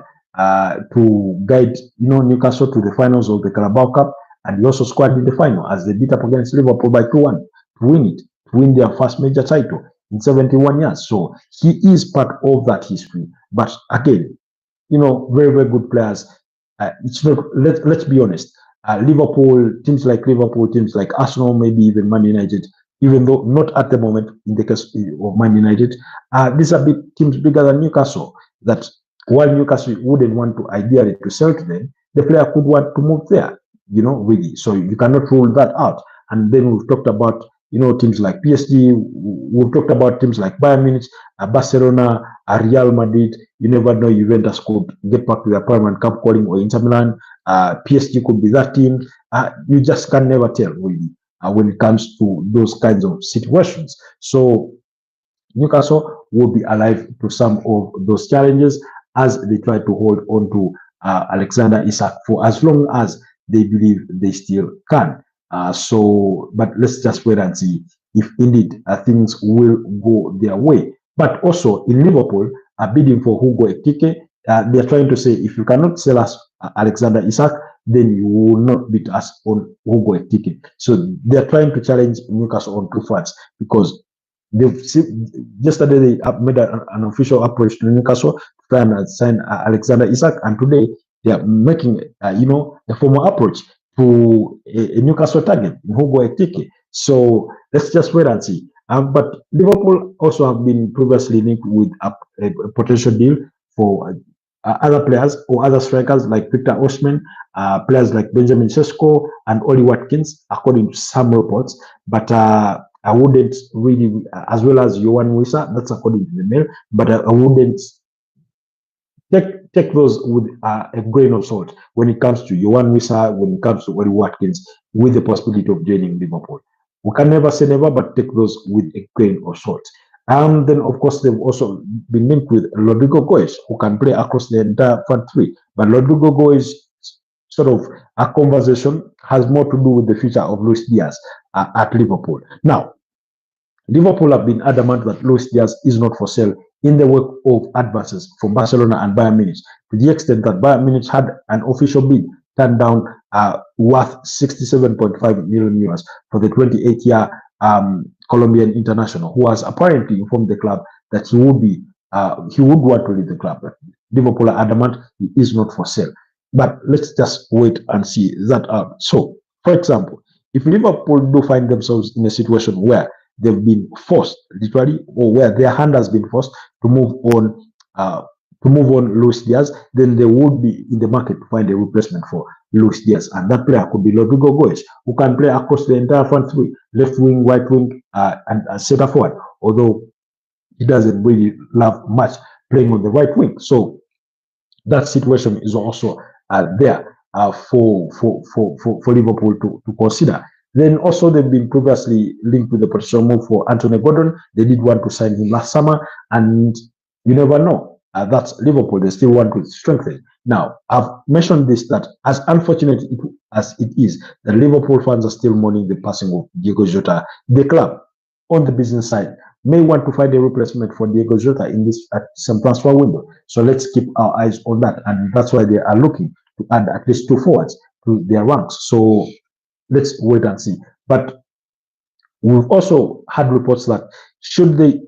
to guide Newcastle to the finals of the Carabao Cup. And he also scored in the final as they beat up against Liverpool by 2-1 to win their first major title in 71 years. So he is part of that history. But again, very, very good players. It's not. Let's be honest. Teams like Arsenal, maybe even Man United, even though not at the moment in the case of Man United, these are teams bigger than Newcastle. That while Newcastle wouldn't want to ideally to sell to them, the player could want to move there. Really. So you cannot rule that out. And then we've talked about teams like PSG. We've talked about teams like Bayern Munich, Barcelona, Real Madrid. You never know, Juventus could get back to their permanent cup calling, or Inter Milan. PSG could be that team. You just can never tell, really, when it comes to those kinds of situations. So Newcastle will be alive to some of those challenges as they try to hold on to Alexander Isak for as long as they believe they still can. But let's just wait and see if indeed things will go their way. But also in Liverpool, bidding for Hugo Ekitike, they're trying to say, if you cannot sell us Alexander Isak, then you will not beat us on Hugo Ekitike. So they're trying to challenge Newcastle on 2 fronts, because yesterday they made an official approach to Newcastle to try and sign Alexander Isak, and today they are making a formal approach to a Newcastle target, Hugo Ekitike. So let's just wait and see. But Liverpool also have been previously linked with a potential deal for other players or other strikers like Victor Osimhen, players like Benjamin Sesko and Oli Watkins, according to some reports. But I wouldn't really, as well as Yohan Wissa, that's according to the mail, but I wouldn't take those with a grain of salt when it comes to Yohan Wissa, when it comes to Oli Watkins, with the possibility of joining Liverpool. We can never say never, but take those with a grain of salt. And then, of course, they've also been linked with Rodrigo Goes, who can play across the entire front three. But Rodrigo Goes, sort of a conversation, has more to do with the future of Luis Diaz at Liverpool. Now, Liverpool have been adamant that Luis Diaz is not for sale in the wake of advances from Barcelona and Bayern Munich, to the extent that Bayern Munich had an official bid turned down worth 67.5 million euros for the 28-year Colombian international, who has apparently informed the club that he would want to leave the club. Liverpool are adamant he is not for sale. But let's just wait and see that out. So, for example, if Liverpool do find themselves in a situation where they've been forced, literally, or where their hand has been forced to move on Luis Diaz, then they would be in the market to find a replacement for Luis Diaz. And that player could be Rodrigo Goes, who can play across the entire front three, left wing, right wing, and center forward, although he doesn't really love much playing on the right wing. So that situation is also there for Liverpool to consider. Then also they've been previously linked with the potential move for Anthony Gordon. They did want to sign him last summer, and you never know. That's Liverpool. They still want to strengthen. Now, I've mentioned this, that as unfortunate as it is, the Liverpool fans are still mourning the passing of Diego Jota. The club, on the business side, may want to find a replacement for Diego Jota in this at some transfer window. So let's keep our eyes on that, and that's why they are looking to add at least 2 forwards to their ranks. So let's wait and see. But we've also had reports that should they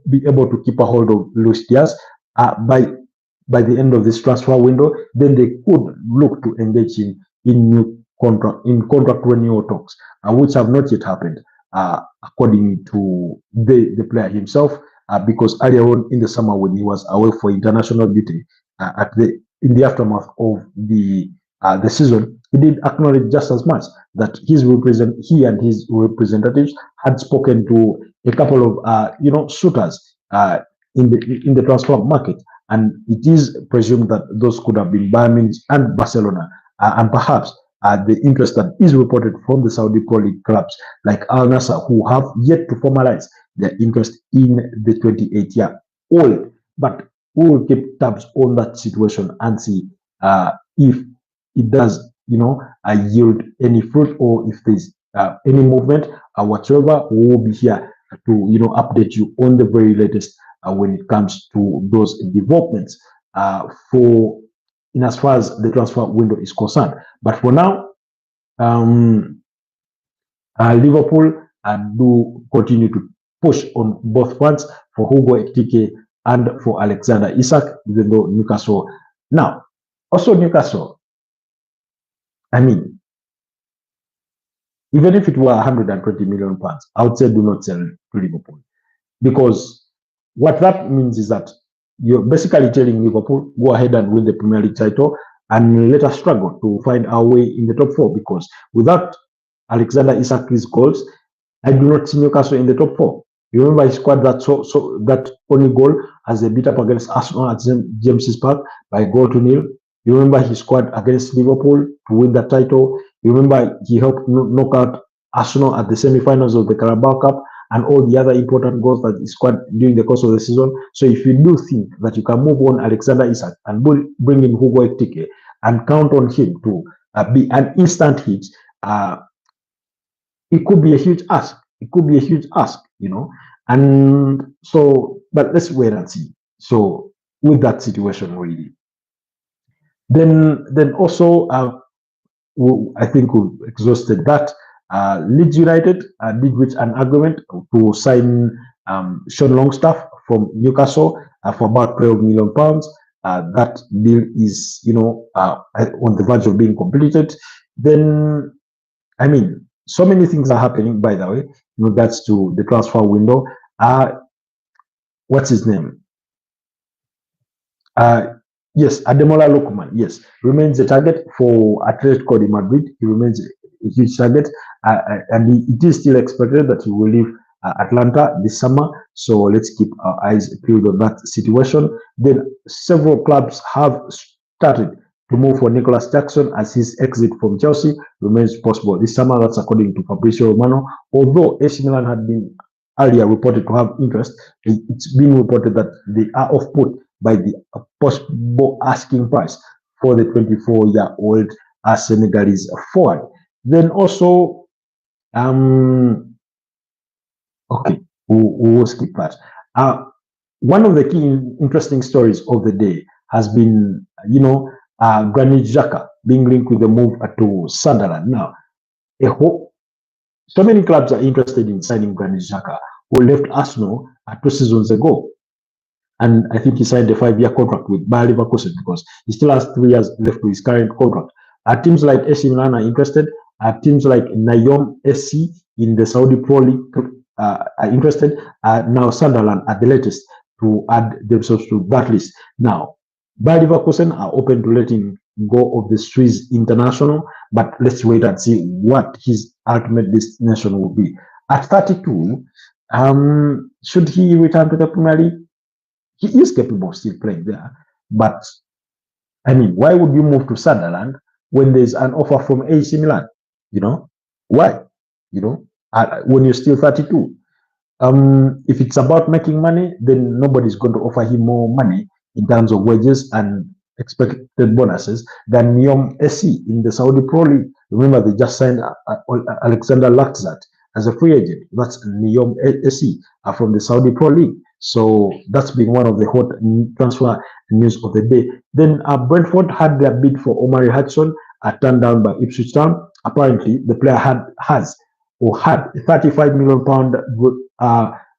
be able to keep a hold of Luis Diaz by the end of this transfer window, then they could look to engage in new contract renewal talks, which have not yet happened, according to the player himself, because earlier on in the summer when he was away for international duty, in the aftermath of the season, he did acknowledge just as much that he and his representatives had spoken to a couple of suitors in the transfer market, and it is presumed that those could have been Bayern Munich and Barcelona, and perhaps the interest that is reported from the Saudi Pro League clubs like Al Nassr, who have yet to formalize their interest in the 28-year-old. But we will keep tabs on that situation and see if it does, yield any fruit, or if there's any movement whatsoever. We will be here to, update you on the very latest when it comes to those developments in as far as the transfer window is concerned. But for now, Liverpool do continue to push on both fronts for Hugo Ekitike and for Alexander Isak, even though Newcastle. Now, also Newcastle, I mean, even if it were 120 million pounds, I would say do not sell to Liverpool, because what that means is that you're basically telling Liverpool, go ahead and win the Premier League title and let us struggle to find our way in the top 4, because without Alexander Isak's goals, I do not see Newcastle in the top 4. You remember he scored that only goal as they beat up against Arsenal at James's Park by 1-0. You remember he scored against Liverpool to win that title. You remember he helped knock out Arsenal at the semi-finals of the Carabao Cup, and all the other important goals that he scored during the course of the season. So if you do think that you can move on Alexander Isak and bring in Hugo Ekitike and count on him to be an instant hit, it could be a huge ask. It could be a huge ask, And so, but let's wait and see. So with that situation, really. Then also, I think we've exhausted that. Leeds United did reach an agreement to sign Sean Longstaff from Newcastle for about £12 million. That deal is, on the verge of being completed. Then, I mean, so many things are happening, by the way, in regards to the transfer window. What's his name? Yes, Ademola Lookman, yes, remains the target for Atletico de Madrid. He remains a huge target, and it is still expected that he will leave Atlanta this summer. So let's keep our eyes peeled on that situation. Then several clubs have started to move for Nicolas Jackson, as his exit from Chelsea remains possible this summer. That's according to Fabrizio Romano. Although AC Milan had been earlier reported to have interest, it's been reported that they are off put by the possible asking price for the 24-year-old Senegalese forward. Then also, okay, we'll skip that. One of the key interesting stories of the day has been, Granit Xhaka being linked with the move to Sunderland. Now, so many clubs are interested in signing Granit Xhaka, who left Arsenal 2 seasons ago. And I think he signed a 5-year contract with Bayer Leverkusen, because he still has 3 years left to his current contract. Teams like AC Milan are interested. Teams like Nayom SC in the Saudi Pro League are interested. Now Sunderland at the latest to add themselves to that list. Now, Bayer Leverkusen are open to letting go of the Swiss international, but let's wait and see what his ultimate destination will be. At 32, should he return to the Premier League? He is capable of still playing there, but I mean, why would you move to Sunderland when there's an offer from AC Milan? Why? When you're still 32. If it's about making money, then nobody's going to offer him more money in terms of wages, and expected bonuses than Neom SC in the Saudi Pro League. Remember, they just signed Alexander Laxat as a free agent. That's Neom SC from the Saudi Pro League. So that's been one of the hot transfer news of the day. Then Brentford had their bid for Omari Hudson turned down by Ipswich Town. Apparently, the player had a 35 million pound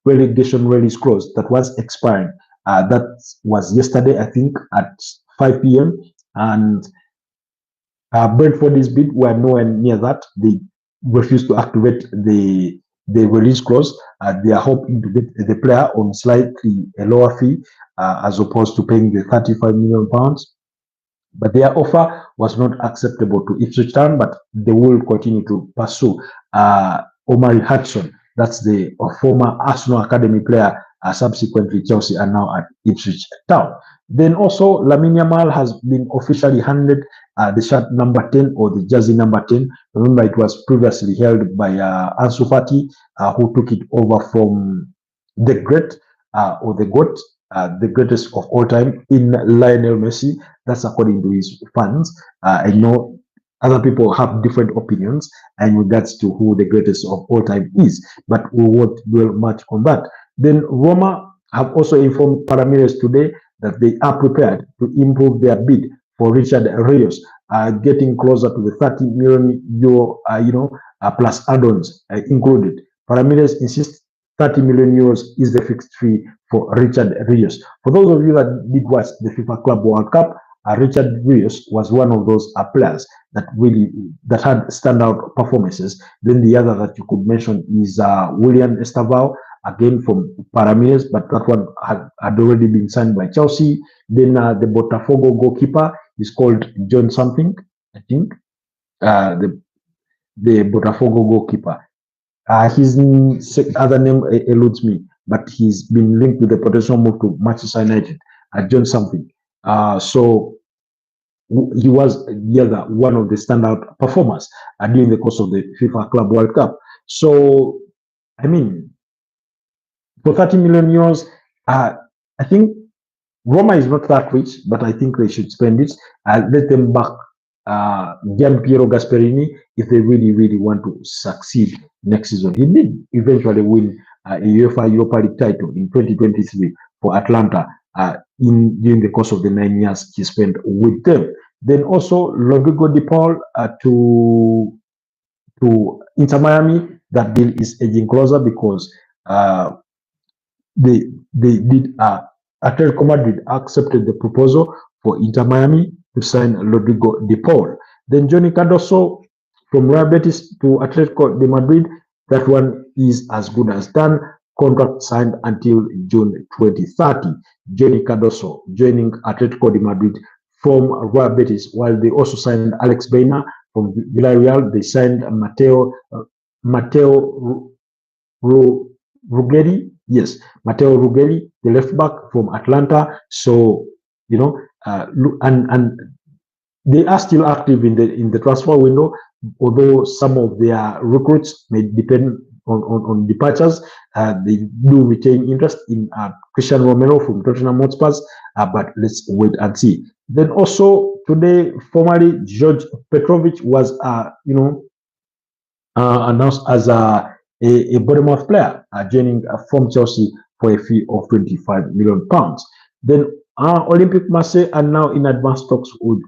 relegation release clause that was expiring. That was yesterday, I think, at 5 p.m. And Brentford's bid were nowhere near that. They refused to activate the release clause. They are hoping to get the player on slightly a lower fee as opposed to paying the 35 million pounds. But their offer was not acceptable to Ipswich Town, but they will continue to pursue Omari Hudson. That's the former Arsenal Academy player. Subsequently, Chelsea are now at Ipswich Town. Then also, Lamine Yamal has been officially handed the shirt number 10 or the jersey number 10. Remember, it was previously held by Ansu Fati, who took it over from the great or the GOAT, the greatest of all time in Lionel Messi. That's according to his fans. I know other people have different opinions in regards to who the greatest of all time is, but we won't dwell much on that. Then Roma have also informed Palmeiras today that they are prepared to improve their bid for Richard Rios, getting closer to the 30 million euro, plus add-ons included. Palmeiras insists 30 million euros is the fixed fee for Richard Rios. For those of you that did watch the FIFA Club World Cup, Richard Rios was one of those players that had standout performances. Then the other that you could mention is William Estavao, again from Palmeiras, but that one had already been signed by Chelsea. Then the Botafogo goalkeeper is called John something, I think. The Botafogo goalkeeper. His other name eludes me, but he's been linked with the potential move to Manchester United. John something. So he was one of the standout performers during the course of the FIFA Club World Cup. So, I mean, for 30 million euros, I think Roma is not that rich, but I think they should spend it. Let them back Gianpiero Gasperini if they really, really want to succeed next season. He did eventually win a UEFA Europa League title in 2023 for Atlanta during the course of the 9 years he spent with them. Then also Rodrigo de Paul to Inter Miami. That deal is edging closer because they did Atletico Madrid accepted the proposal for Inter Miami to sign Rodrigo de Paul. Then Johnny Cardoso from Real Betis to Atletico de Madrid. That one is as good as done. Contract signed until June 2030. Johnny Cardoso joining Atletico de Madrid from Real Betis, while they also signed Alex Baena from Villarreal. They signed Matteo Ruggeri. Yes, Matteo Ruggeri, the left back from Atlanta. So, and they are still active in the transfer window, although some of their recruits may depend on departures. They do retain interest in Christian Romero from Tottenham Hotspur, but let's wait and see. Then also today, formally, George Petrovic was, announced as a Bournemouth player, joining from Chelsea for a fee of 25 million pounds. Then Olympique Marseille are now in advanced talks with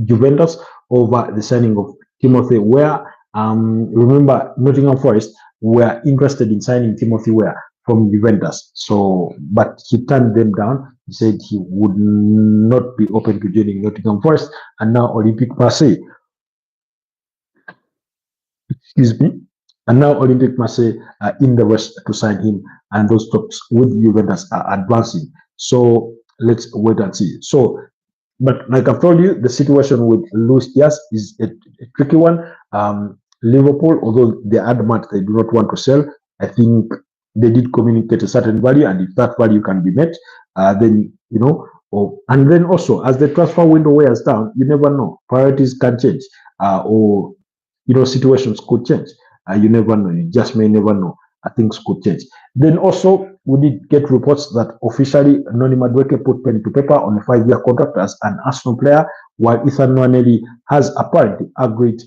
Juventus over the signing of Timothy Weah. Remember, Nottingham Forest were interested in signing Timothy Weah from Juventus. So, but he turned them down. He said he would not be open to joining Nottingham Forest. And now Olympique Marseille, and now Olympique Marseille are in the West to sign him, and those talks with Juventus are advancing. So let's wait and see. So, but like I've told you, the situation with Luis Diaz is a tricky one. Liverpool, although they are adamant they do not want to sell, I think they did communicate a certain value, and if that value can be met, then and then also as the transfer window wears down, you never know. Priorities can change, or situations could change. You never know. You just may never know. things could change. Then also, we did get reports that officially Noni Madueke put pen to paper on a 5-year contract as an Arsenal player, while Ethan Nwaneri has apparently agreed,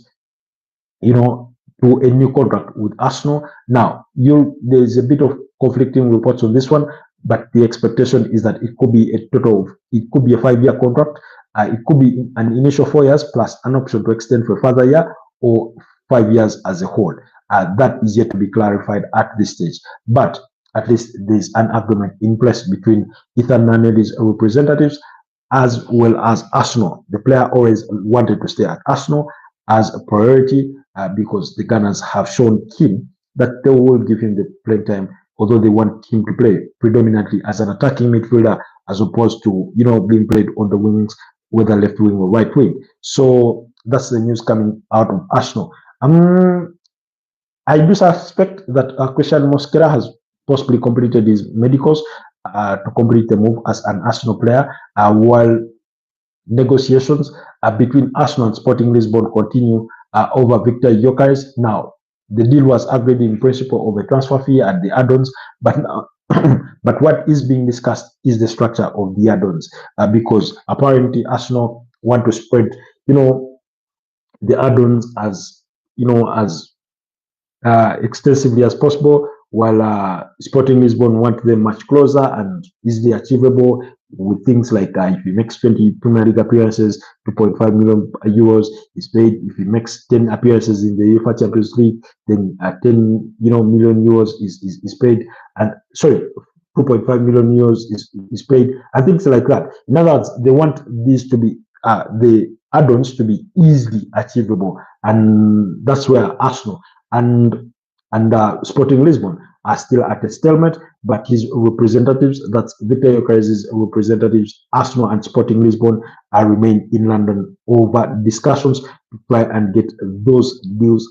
to a new contract with Arsenal. Now, there's a bit of conflicting reports on this one, but the expectation is that it could be a 5-year contract. It could be an initial 4 years plus an option to extend for a further year, or 5 years as a whole. That is yet to be clarified at this stage. But at least there's an agreement in place between Ethan Nwaneri's representatives as well as Arsenal. The player always wanted to stay at Arsenal as a priority because the Gunners have shown him that they will give him the playing time, although they want him to play predominantly as an attacking midfielder as opposed to, being played on the wings, whether left wing or right wing. So that's the news coming out of Arsenal. I do suspect that Christian Mosquera has possibly completed his medicals to complete the move as an Arsenal player, while negotiations between Arsenal and Sporting Lisbon continue over Victor Gyökeres. Now, the deal was agreed in principle of a transfer fee and the add-ons, but but what is being discussed is the structure of the add-ons, because apparently Arsenal want to spread, the add-ons as extensively as possible, while Sporting Lisbon want them much closer and easily achievable, with things like if he makes 20 Premier League appearances, 2.5 million euros is paid. If he makes 10 appearances in the UEFA Champions League, then 10 million euros is paid. And sorry, 2.5 million euros is paid, and things like that. In other words, they want these to be the add-ons to be easily achievable, and that's where Arsenal and Sporting Lisbon are still at a stalemate, but his representatives, that's Victor Gyökeres' representatives, Arsenal and Sporting Lisbon, remain in London over discussions to try and get those deals,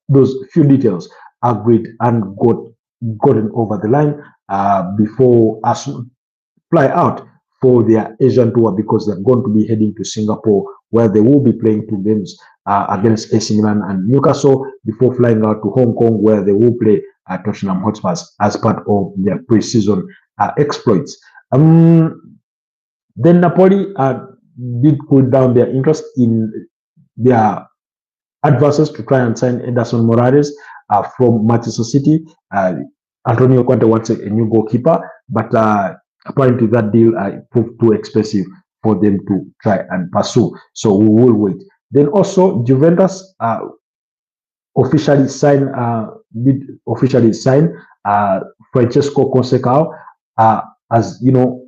those few details agreed and gotten over the line before Arsenal fly out for their Asian tour, because they're going to be heading to Singapore, where they will be playing 2 games against AC Milan and Newcastle before flying out to Hong Kong, where they will play Tottenham Hotspurs as part of their pre-season exploits. Then Napoli did cool down their interest in their advances to try and sign Ederson Moraes from Manchester City. Antonio Conte wants a new goalkeeper, but apparently that deal proved too expensive for them to try and pursue. So we will wait. Then also Juventus officially signed Francesco Conceição as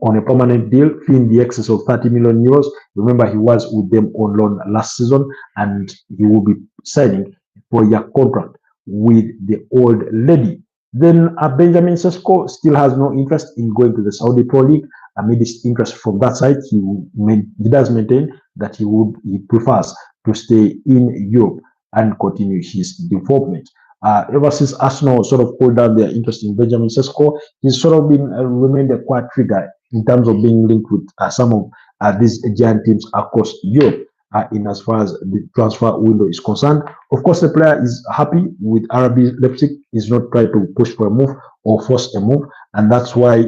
on a permanent deal, fee in the excess of 30 million euros. Remember, he was with them on loan last season, and he will be signing a 4-year contract with the old lady. Then Benjamin Sesko still has no interest in going to the Saudi Pro League. Amid his interest from that side, he does maintain that he prefers to stay in Europe and continue his development. Ever since Arsenal sort of pulled down their interest in Benjamin Sesko, he's sort of remained a quiet figure in terms of being linked with some of these giant teams across Europe. In as far as the transfer window is concerned, of course, the player is happy with RB Leipzig. He's not trying to push for a move or force a move, and that's why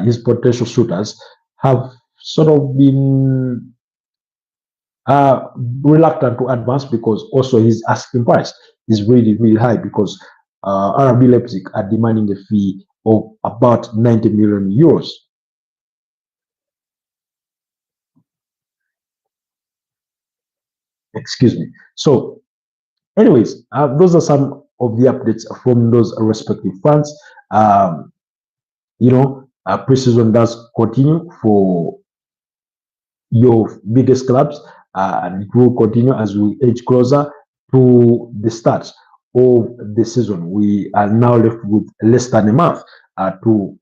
his potential suitors have sort of been reluctant to advance, because also his asking price is really, really high, because RB Leipzig are demanding a fee of about 90 million euros. Excuse me. So, anyways, those are some of the updates from those respective fronts. Pre-season does continue for your biggest clubs, and it will continue as we edge closer to the start of the season. We are now left with less than a month for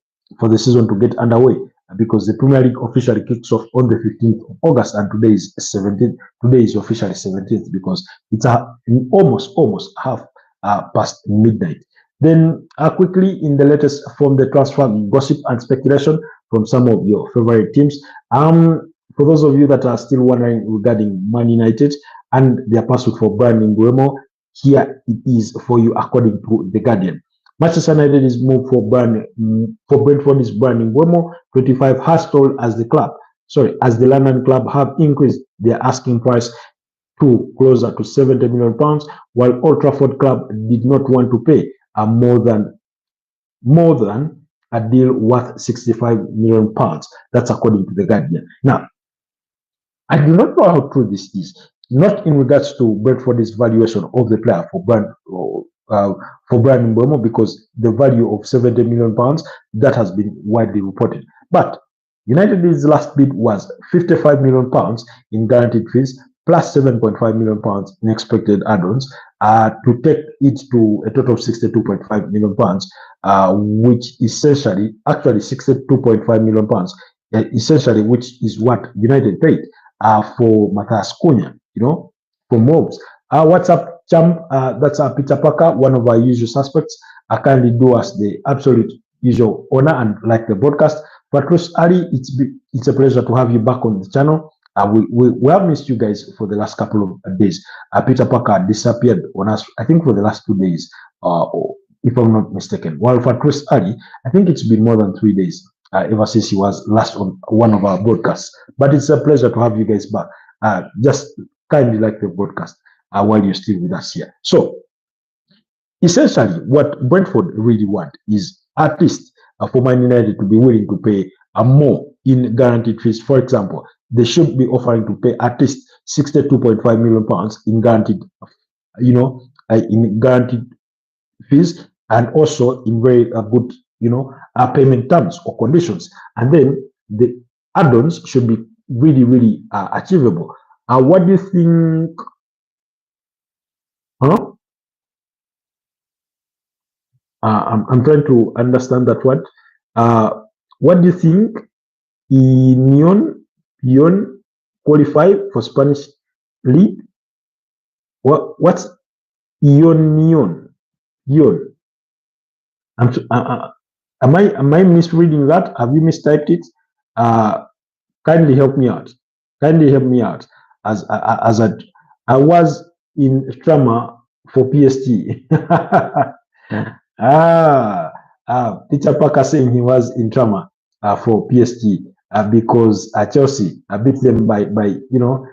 the season to get underway, because the Premier League officially kicks off on the 15th of August, and today is 17th. Today is officially 17th, because it's almost half past midnight. Then quickly, in the latest from the transfer gossip and speculation from some of your favorite teams, for those of you that are still wondering regarding Man United and their pursuit for Bryan Mbeumo, Here it is for you according to The Guardian. Manchester United is moved for Brentford is Brandon Mbeumo, 25 has told as the London club have increased their asking price to closer to £70 million, while Old Trafford club did not want to pay more than a deal worth £65 million. That's according to The Guardian. Now, I do not know how true this is, not in regards to Brentford's valuation of the player for Brandon Mbeumo, because the value of £70 million that has been widely reported. But United's last bid was £55 million in guaranteed fees plus £7.5 million in expected add-ons to take it to a total of £62.5 million, which essentially, actually £62.5 million, essentially, which is what United paid for Matthias Cunha, for Mobs. What's up, champ? That's Peter Parker, one of our usual suspects. Kindly do us the absolute usual honor and like the broadcast. Patrus Ali, it's a pleasure to have you back on the channel. We have missed you guys for the last couple of days. Peter Parker disappeared on us, I think, for the last 2 days, if I'm not mistaken. While for Chris Ali, I think it's been more than 3 days ever since he was last on one of our broadcasts. But it's a pleasure to have you guys back. Just kindly like the broadcast while you're still with us here. So, essentially, what Brentford really want is at least for Man United to be willing to pay more in guaranteed fees. For example, they should be offering to pay at least £62.5 million in guaranteed, in guaranteed fees, and also in very good, payment terms or conditions. And then the add-ons should be really, really achievable. What do you think? Huh? I'm trying to understand that word. What do you think? Ion qualify for Spanish league? What's Ion? Am I misreading that? Have you mistyped it? Kindly help me out. As I was in drama for PST. Peter Parker saying he was in drama for PST because Chelsea beat them by 3-0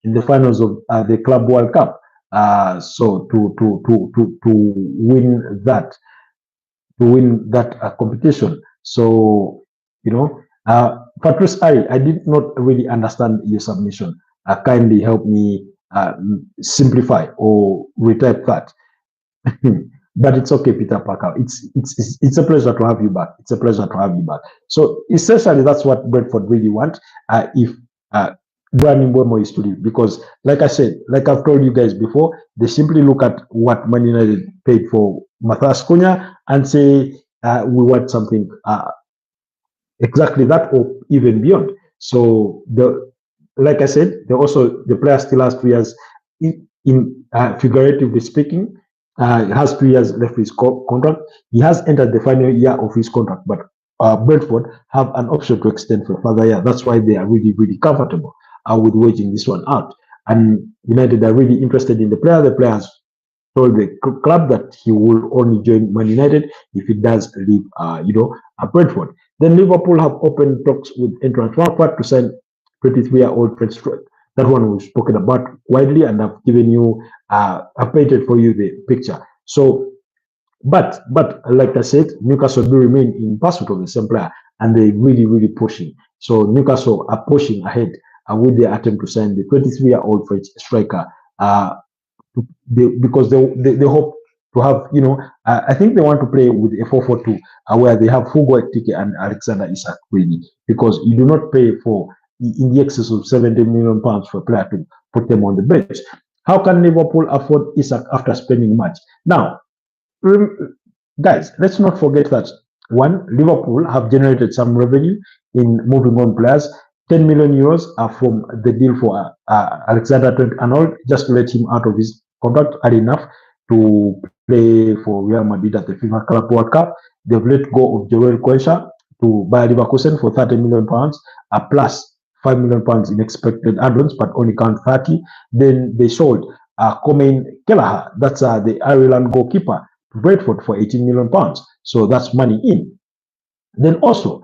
in the finals of the Club World Cup. So to win that competition. So Patrice, I did not really understand your submission. Kindly help me simplify or retype that. But it's okay, Peter Parker. It's a pleasure to have you back. So essentially, that's what Brentford really want. If Brandon Mbeumo is to leave, because like I said, like I've told you guys before, they simply look at what Man United paid for Matthias Cunha and say we want something exactly that or even beyond. So like I said, the player still has 3 years in figuratively speaking. He has 3 years left his contract. He has entered the final year of his contract, but Brentford have an option to extend for a further year. That's why they are really, really comfortable with waiting this one out. And United are really interested in the player. The player has told the club that he will only join Man United if he does leave, Brentford. Then Liverpool have opened talks with Eintracht Frankfurt to sign 23-year-old French striker. That one we've spoken about widely, and I've given you, I've painted for you the picture. So, but like I said, Newcastle do remain in pursuit of the same player, and they're really, really pushing. So Newcastle are pushing ahead with their attempt to sign the 23-year-old French striker, because they hope to have, I think they want to play with a 4-4-2, where they have Hugo Ekitike and Alexander Isak really, because you do not pay for in the excess of £70 million for a player to put them on the bench. How can Liverpool afford Isak after spending much? Now, guys, let's not forget that one, Liverpool have generated some revenue in moving on players. €10 million from the deal for Alexander Trent-Arnold, just to let him out of his contract early enough to play for Real Madrid at the FIFA Club World Cup. They've let go of Joel Quensha to Bayer Leverkusen for £30 million, plus 5 million pounds in expected add-ons, but only count 30. Then they sold Comain Kelleher, that's the Ireland goalkeeper, to Brentford for 18 million pounds. So that's money in. Then also,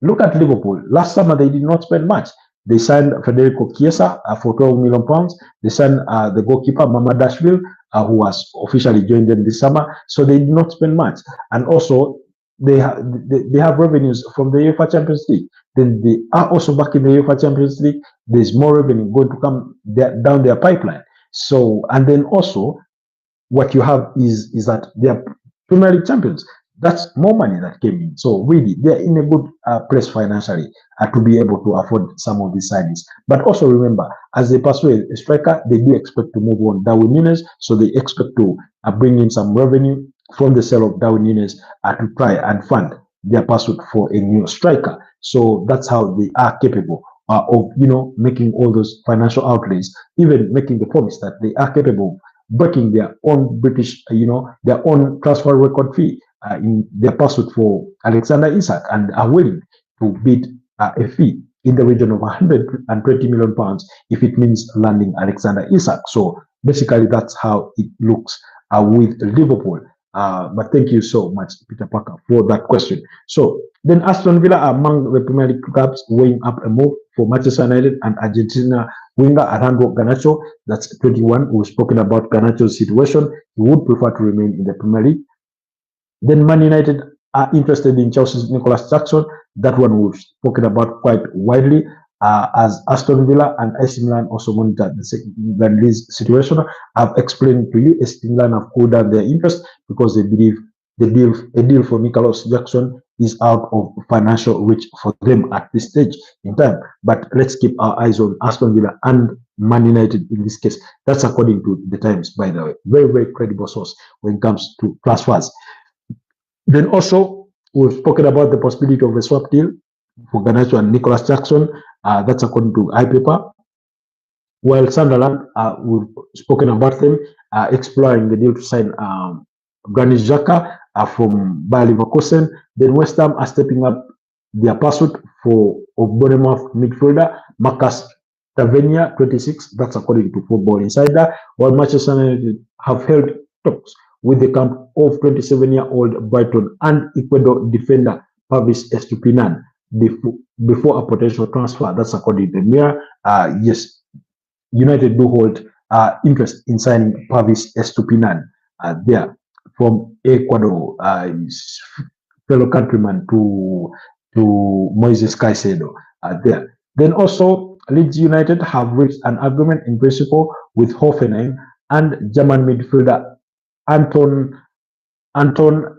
look at Liverpool. Last summer, they did not spend much. They signed Federico Chiesa for 12 million pounds. They signed the goalkeeper, Mamadashvili, who has officially joined them this summer. So they did not spend much. And also, they have revenues from the UEFA Champions League. Then they are also back in the UEFA Champions League. There's more revenue going to come down their pipeline. So, and then also, what you have is that they are Premier League champions. That's more money that came in. So really, they're in a good place financially to be able to afford some of these signings. But also remember, as they pursue a striker, they do expect to move on Darwin Núñez. So they expect to bring in some revenue from the sale of Darwin Núñez to try and fund their pursuit for a new striker. So that's how they are capable of, making all those financial outlays, even making the promise that they are capable of breaking their own British, their own transfer record fee in their pursuit for Alexander Isak, and are willing to bid a fee in the region of 120 million pounds if it means landing Alexander Isak. So basically, that's how it looks with Liverpool. But thank you so much, Peter Parker, for that question. So then Aston Villa are among the Premier League clubs weighing up a move for Manchester United and Argentina winger Alejandro Garnacho, that's 21. We've spoken about Garnacho's situation. He would prefer to remain in the Premier League. Then Man United are interested in Chelsea's Nicolas Jackson. That one we've spoken about quite widely. As Aston Villa and AC Milan also monitor the situation. I've explained to you, AC Milan have cooled down their interest because they believe a deal for Nicolas Jackson is out of financial reach for them at this stage in time. But let's keep our eyes on Aston Villa and Man United in this case. That's according to the Times, by the way. Very, very credible source when it comes to transfers. Then also, we've spoken about the possibility of a swap deal for Garnacho and Nicolas Jackson. That's according to iPaper. While Sunderland, we've spoken about them exploring the deal to sign Granit Xhaka from Bayer Leverkusen. Then West Ham are stepping up their pursuit for Bournemouth midfielder Marcus Tavernier, 26. That's according to Football Insider. While Manchester United have held talks with the camp of 27-year-old Brighton and Ecuador defender Pavis Estupinan before a potential transfer. That's according to Mirror. Yes, United do hold interest in signing Pavis Estupinan there from Ecuador, fellow countryman to Moises Caicedo there. Then also, Leeds United have reached an agreement in principle with Hoffenheim and German midfielder Anton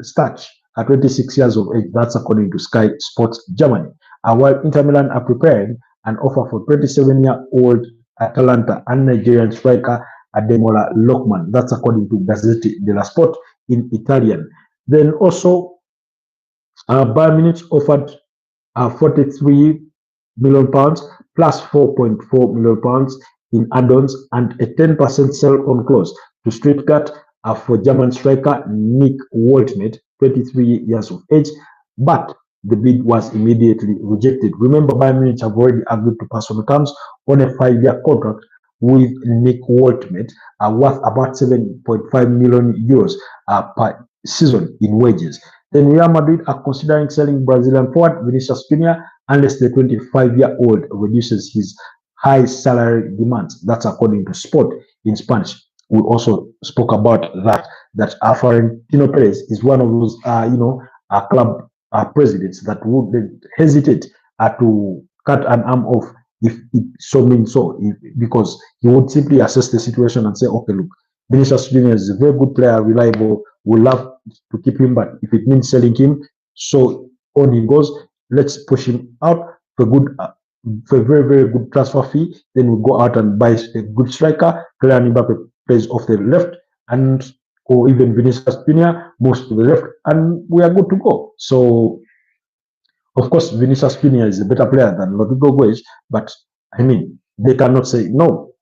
Stach at 26 years of age. That's according to Sky Sports Germany. While Inter Milan are preparing an offer for 27-year-old Atalanta and Nigerian striker Ademola Lookman. That's according to Gazzetta dello Sport in Italian. Then also, Bayern Munich offered 43 million pounds plus 4.4 million pounds in add-ons and a 10% sell-on clause to Stuttgart for German striker Nick Woltmett, 23 years of age, but the bid was immediately rejected. Remember, Bayern Munich have already agreed to personal terms on a 5-year contract with Nick Woltmett, worth about 7.5 million euros per season in wages. Then Real Madrid are considering selling Brazilian forward Vinicius Junior unless the 25-year-old reduces his high salary demands. That's according to Sport in Spanish. We also spoke about that Florentino Perez is one of those club presidents that would hesitate to cut an arm off if it so means so, because he would simply assess the situation and say, okay, look, Vinicius Junior is a very good player, reliable, we love to keep him, but if it means selling him, so on he goes. Let's push him out for a very, very good transfer fee. Then we go out and buy a good striker. Kylian Mbappe plays off the left, or even Vinicius Junior moves to the left, and we are good to go. So, of course, Vinicius Junior is a better player than Rodrigo Goes, but I mean, they cannot say no.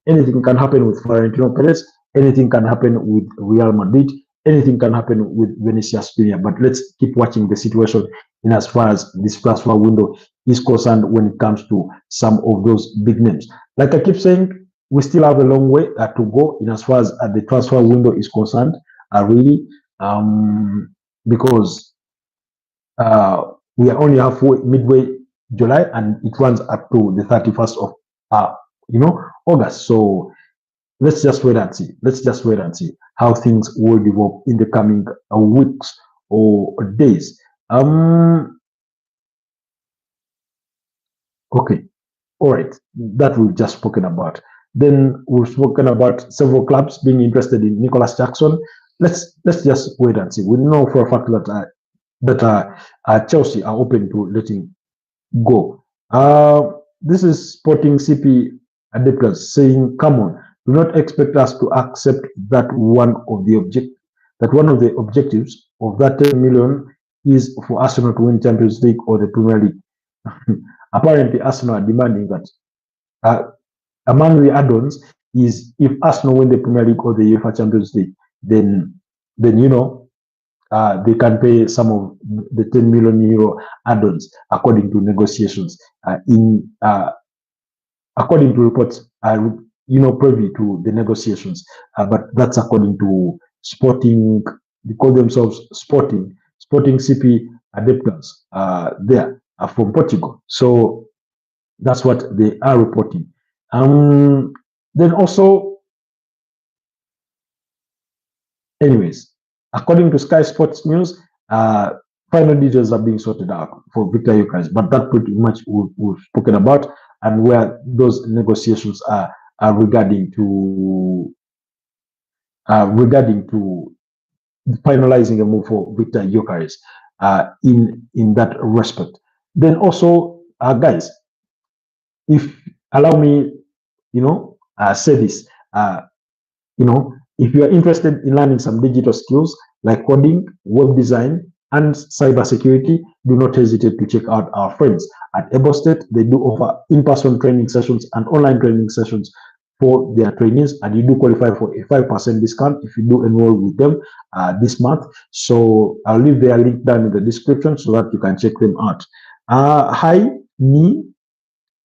Anything can happen with Florentino Perez, anything can happen with Real Madrid, anything can happen with Vinicius Junior. But let's keep watching the situation in as far as this transfer window is concerned when it comes to some of those big names. Like I keep saying, we still have a long way to go in as far as the transfer window is concerned, really, because we are only halfway, midway July, and it runs up to the 31st of August. So let's just wait and see. Let's just wait and see how things will develop in the coming weeks or days. Okay, all right. That we've just spoken about. Then we've spoken about several clubs being interested in Nicolas Jackson. Let's just wait and see. We know for a fact that Chelsea are open to letting go. This is Sporting CP Adeptus saying, "Come on, do not expect us to accept that one of the objectives of that 10 million is for Arsenal to win Champions League or the Premier League." Apparently, Arsenal are demanding that. Among the add-ons is if Arsenal win the Premier League or the UEFA Champions League, then they can pay some of the 10 million euro add-ons according to negotiations. According to reports, privy to the negotiations, but that's according to Sporting. They call themselves Sporting CP Adeptus. There are from Portugal, so that's what they are reporting. Then also, anyways, according to Sky Sports News, final details are being sorted out for Victor Gyökeres, but that pretty much we've spoken about, and where those negotiations are regarding to finalizing a move for Victor Gyökeres in that respect. Then also, guys, if allow me, say this, if you are interested in learning some digital skills like coding, web design, and cybersecurity, do not hesitate to check out our friends at Ebo State. They do offer in-person training sessions and online training sessions for their trainees, and you do qualify for a 5% discount if you do enroll with them this month. So I'll leave their link down in the description so that you can check them out. Hi, Ni.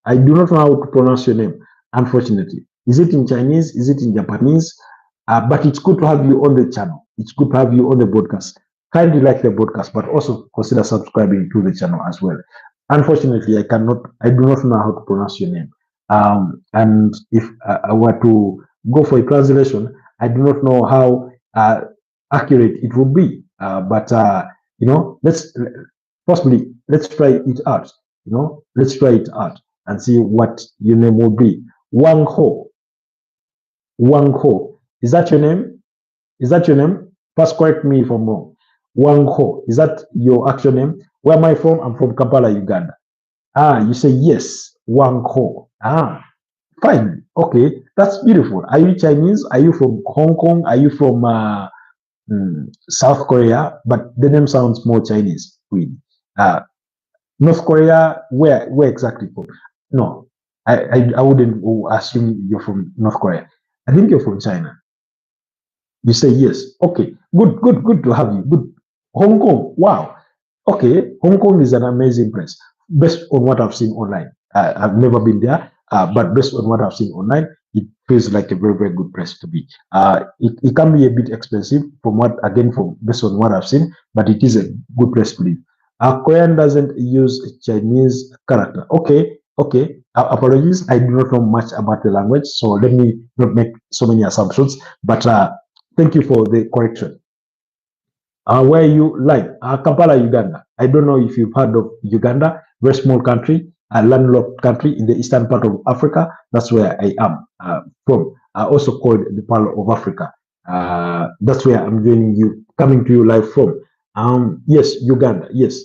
I do not know how to pronounce your name, unfortunately. Is it in Chinese? Is it in Japanese? But it's good to have you on the channel. It's good to have you on the podcast. Kindly like the podcast, but also consider subscribing to the channel as well. Unfortunately, I do not know how to pronounce your name. And if I were to go for a translation, I do not know how accurate it would be. But let's try it out. Let's try it out and see what your name will be. Wang Ho. Wang Ho. Is that your name? Is that your name? First, correct me if I'm wrong. Wang Ho. Is that your actual name? Where am I from? I'm from Kampala, Uganda. You say yes. Wang Ho. Fine. Okay. That's beautiful. Are you Chinese? Are you from Hong Kong? Are you from South Korea? But the name sounds more Chinese. Really. North Korea, where exactly from? No, I wouldn't assume you're from North Korea. I think you're from China. You say yes. Okay, good to have you. Good. Hong Kong, wow. Okay, Hong Kong is an amazing place. Based on what I've seen online. I've never been there, but based on what I've seen online, it feels like a very, very good place to be. It can be a bit expensive based on what I've seen, but it is a good place to live. Korean doesn't use Chinese character. Okay. Apologies. I do not know much about the language, so let me not make so many assumptions. But thank you for the correction. Where you live? Kampala, Uganda. I don't know if you've heard of Uganda. Very small country, a landlocked country in the eastern part of Africa. That's where I am from. Also called the Pearl of Africa. That's where I'm coming to you live from. Yes, Uganda. Yes.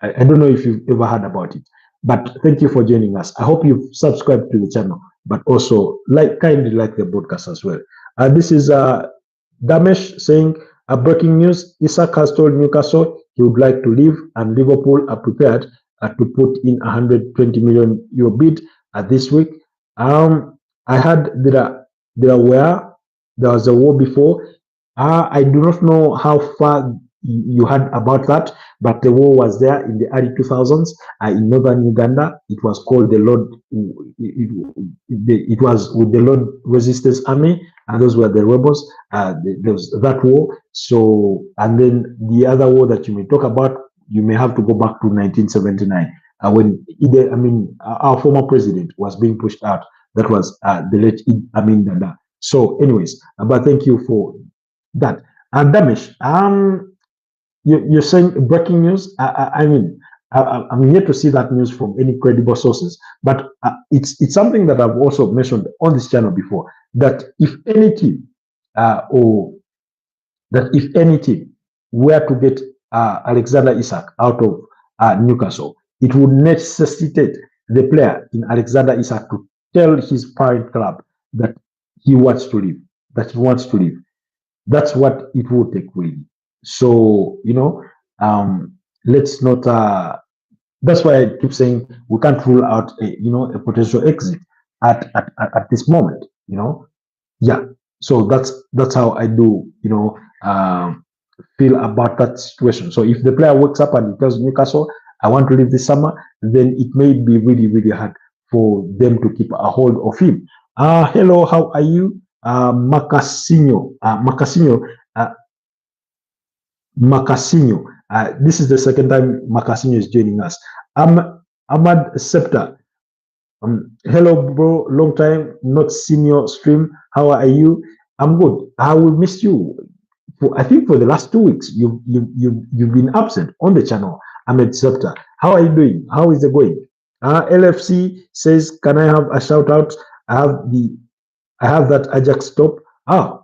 I don't know if you've ever heard about it, but thank you for joining us. I hope you've subscribed to the channel, but also kindly like the broadcast as well. This is Damesh saying, breaking news, Isak has told Newcastle he would like to leave, and Liverpool are prepared to put in 120 million euro bid this week. I heard there was a war before. I do not know how far you heard about that, but the war was there in the early 2000s in northern Uganda. It was called the Lord. It was with the Lord Resistance Army, and those were the rebels. There was that war. So, and then the other war that you may talk about, you may have to go back to 1979 when our former president was being pushed out. That was the late Amin Dada. So, anyways, but thank you for that. And Damish, you're saying breaking news. I'm yet to see that news from any credible sources, but it's something that I've also mentioned on this channel before. That if any team, were to get Alexander Isak out of Newcastle, it would necessitate the player in Alexander Isak to tell his parent club that he wants to leave. That's what it would take, really. So, let's not. That's why I keep saying we can't rule out a potential exit at this moment. Yeah. So that's how I do feel about that situation. So if the player wakes up and he tells Newcastle, I want to leave this summer, then it may be really, really hard for them to keep a hold of him. Hello, how are you? Macasinho. This is the second time Macasinho is joining us. Ahmad Septa. Hello, bro. Long time not seen your stream. How are you? I'm good. I will miss you. I think for the last 2 weeks, you've been absent on the channel. Ahmed Septa. How are you doing? How is it going? LFC says, can I have a shout out? I have that Ajax top.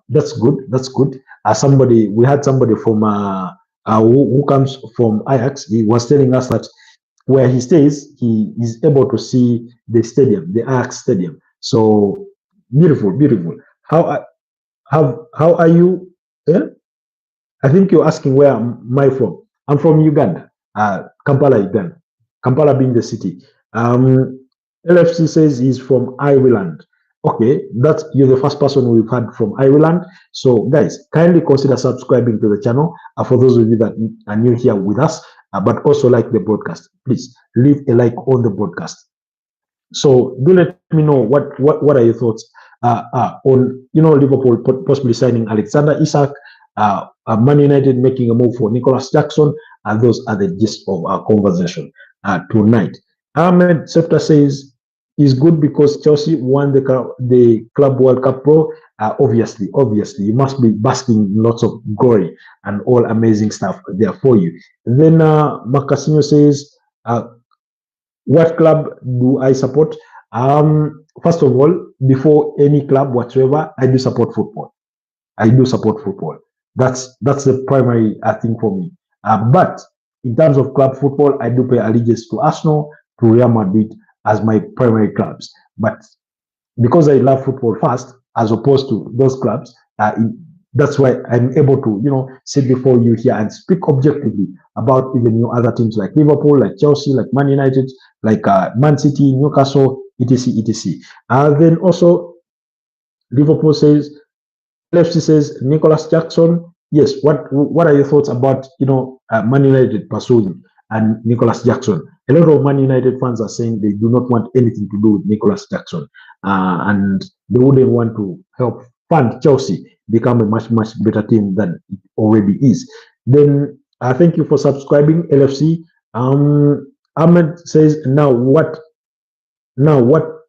That's good. We had somebody from who comes from Ajax. He was telling us that where he stays, he is able to see the stadium, the Ajax stadium. So beautiful. How are you? Yeah? I think you're asking where am I from? I'm from Uganda, Kampala, Uganda. Kampala being the city. LFC says he's from Ireland. Okay, you're the first person we've had from Ireland. So guys, kindly consider subscribing to the channel. For those of you that are new here with us, but also like the broadcast, please leave a like on the broadcast. So do let me know what are your thoughts on Liverpool possibly signing Alexander Isak, Man United making a move for Nicolas Jackson, and those are the gist of our conversation tonight. Ahmed Sefta says is good because Chelsea won the Club World Cup Pro. Obviously, you must be basking lots of glory and all amazing stuff there for you. Then Macasinho says, what club do I support? First of all, before any club whatsoever, I do support football. That's the primary thing for me. But in terms of club football, I do pay allegiance to Arsenal, to Real Madrid as my primary clubs. But because I love football first, as opposed to those clubs, that's why I'm able to, sit before you here and speak objectively about even other teams like Liverpool, like Chelsea, like Man United, like Man City, Newcastle, etc. Then also, Liverpool says, LFC says, Nicolas Jackson. Yes, what are your thoughts about Man United pursuing and Nicolas Jackson? A lot of Man United fans are saying they do not want anything to do with Nicolas Jackson, and they wouldn't want to help fund Chelsea become a much better team than it already is. Then thank you for subscribing, LFC. Ahmed says, now what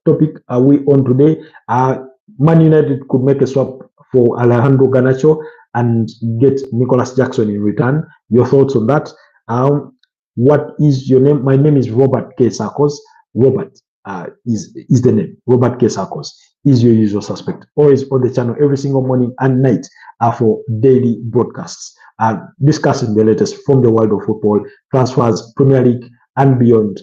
topic are we on today? Man United could make a swap for Alejandro Garnacho and get Nicolas Jackson in return. Your thoughts on that? What is your name? My name is Robert K. Sarkos. Robert is the name. Robert K. Sarkos is your usual suspect. Always on the channel every single morning and night for daily broadcasts, discussing the latest from the world of football, transfers, Premier League, and beyond,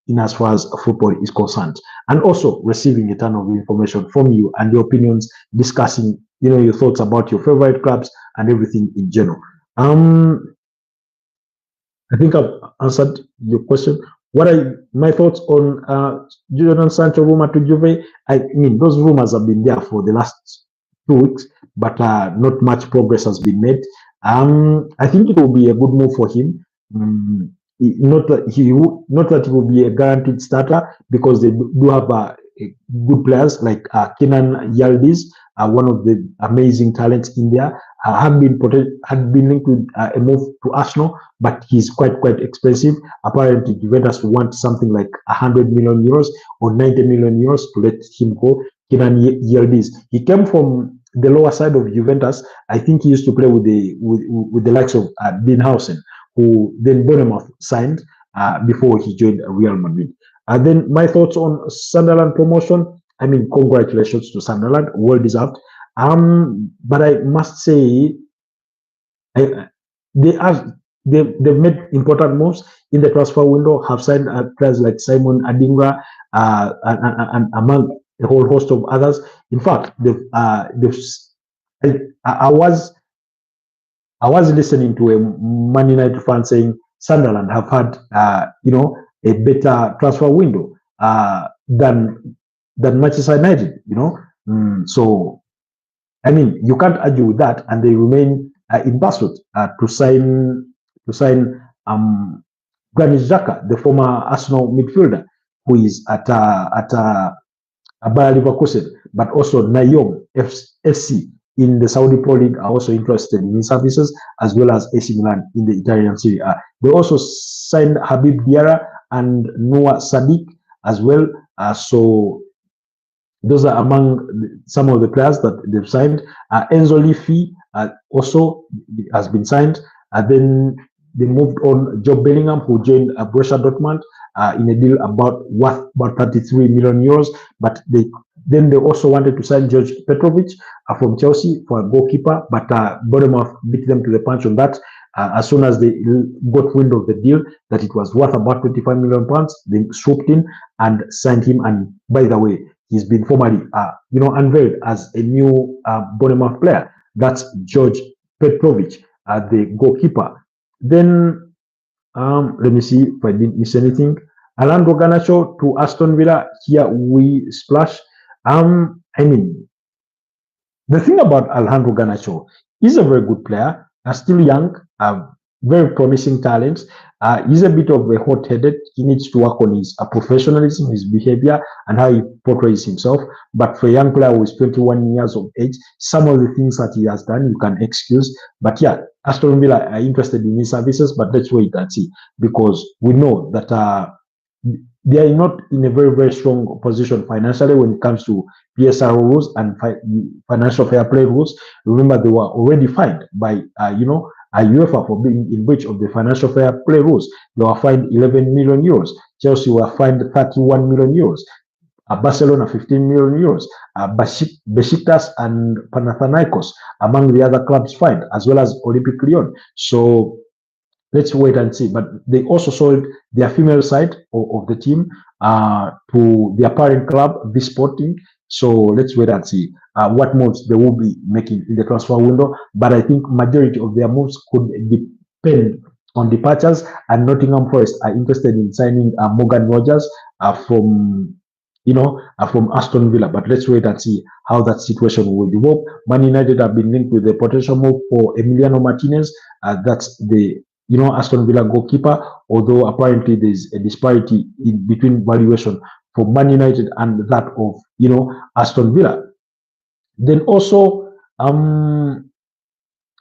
in as far as football is concerned, and also receiving a ton of information from you and your opinions, discussing your thoughts about your favorite clubs and everything in general. I think I've answered your question. What are my thoughts on Jadon Sancho rumor to Juve? I mean, those rumors have been there for the last 2 weeks, but not much progress has been made. I think it will be a good move for him. Not that he will be a guaranteed starter because they do have good players like Kenan Yildiz, one of the amazing talents in there. Had been linked with a move to Arsenal, but he's quite expensive. Apparently, Juventus want something like 100 million euros or 90 million euros to let him go. Kenan Yildiz. He came from the lower side of Juventus. I think he used to play with the likes of Dinhausen, who then Bournemouth signed before he joined Real Madrid. And then my thoughts on Sunderland promotion. I mean, congratulations to Sunderland, well deserved. But I must say, they have they've made important moves in the transfer window. Have signed players like Simon Adingra and among a whole host of others. In fact, I was listening to a Man United fan saying Sunderland have had a better transfer window than Manchester United. So I mean you can't argue with that, and they remain in pursuit to sign Granit Xhaka, the former Arsenal midfielder, who is at Bayer Leverkusen, but also Nayom FC in the Saudi Pro League are also interested in his services, as well as AC Milan in the Italian Serie A. They also signed Habib Diarra and Noah Sadiq as well. So those are among some of the players that they've signed. Enzo Lifi also has been signed. Then they moved on Job Bellingham, who joined Borussia Dortmund in a deal worth about 33 million euros. But they also wanted to sign George Petrovic from Chelsea for a goalkeeper, but Bournemouth beat them to the punch on that. As soon as they got wind of the deal that it was worth about 25 million pounds, they swooped in and signed him. And by the way, he's been formally unveiled as a new Bournemouth player. That's George Petrovic, the goalkeeper. Then let me see if I didn't miss anything. Alejandro Garnacho to Aston Villa. Here we splash. I mean, the thing about Alejandro Garnacho, he's a very good player, still young, very promising talents. He's a bit of a hot-headed. He needs to work on his professionalism, his behavior, and how he portrays himself. But for a young player who is 21 years of age, some of the things that he has done, you can excuse. But yeah, Aston Villa are interested in his services, but let's wait and see, because we know that they are not in a very strong position financially when it comes to PSR rules and financial fair play rules. Remember, they were already fined by UEFA for being in breach of the financial fair play rules. They were fined 11 million euros. Chelsea were fined 31 million euros. Barcelona 15 million euros. Besiktas and Panathinaikos among the other clubs fined, as well as Olympic Lyon. So let's wait and see. But they also sold their female side of the team to their parent club, V Sporting. So let's wait and see what moves they will be making in the transfer window. But I think majority of their moves could depend on departures, and Nottingham Forest are interested in signing Morgan Rogers from Aston Villa. But let's wait and see how that situation will develop. Man United have been linked with the potential move for Emiliano Martinez. That's the Aston Villa goalkeeper, although apparently there's a disparity in between valuation for Man United and that of Aston Villa. Then also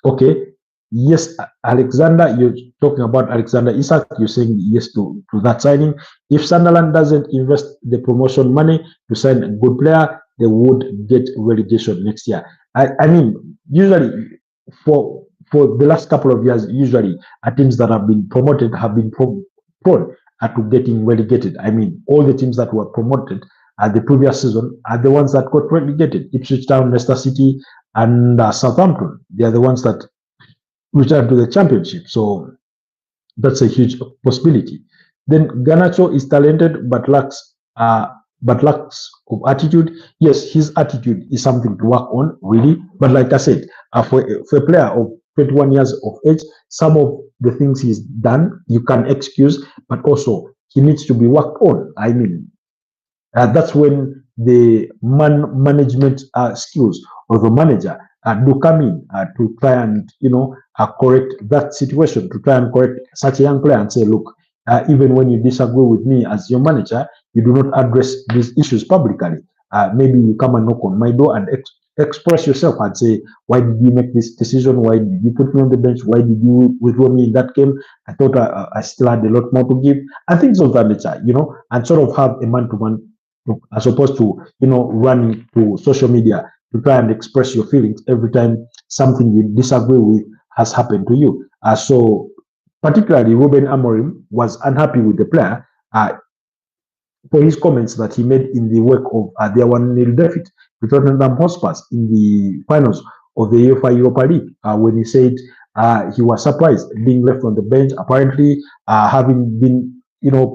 okay, yes, Alexander, you're talking about Alexander Isak, you're saying yes to that signing. If Sunderland doesn't invest the promotion money to sign a good player, they would get relegation next year. I mean, usually for the last couple of years, usually teams that have been promoted have been prone to getting relegated. I mean, all the teams that were promoted the previous season are the ones that got relegated. Ipswich Town, Leicester City, and Southampton. They are the ones that returned to the championship. So that's a huge possibility. Then Garnacho is talented but lacks of attitude. Yes, his attitude is something to work on, really. But like I said, for a player of 21 years of age, some of the things he's done you can excuse, but also he needs to be worked on. I mean, that's when the management skills of the manager do come in to try and correct that situation, to try and correct such a young player and say, look, even when you disagree with me as your manager, you do not address these issues publicly. Maybe you come and knock on my door and express yourself and say, why did you make this decision? Why did you put me on the bench? Why did you withdraw me in that game? I thought I still had a lot more to give, and things of that nature, and sort of have a man-to-man, as opposed to, running to social media to try and express your feelings every time something you disagree with has happened to you. So particularly Ruben Amorim was unhappy with the player for his comments that he made in the wake of their 1-0 defeat to Tottenham Hotspur in the finals of the UEFA Europa League, when he said he was surprised being left on the bench, apparently having been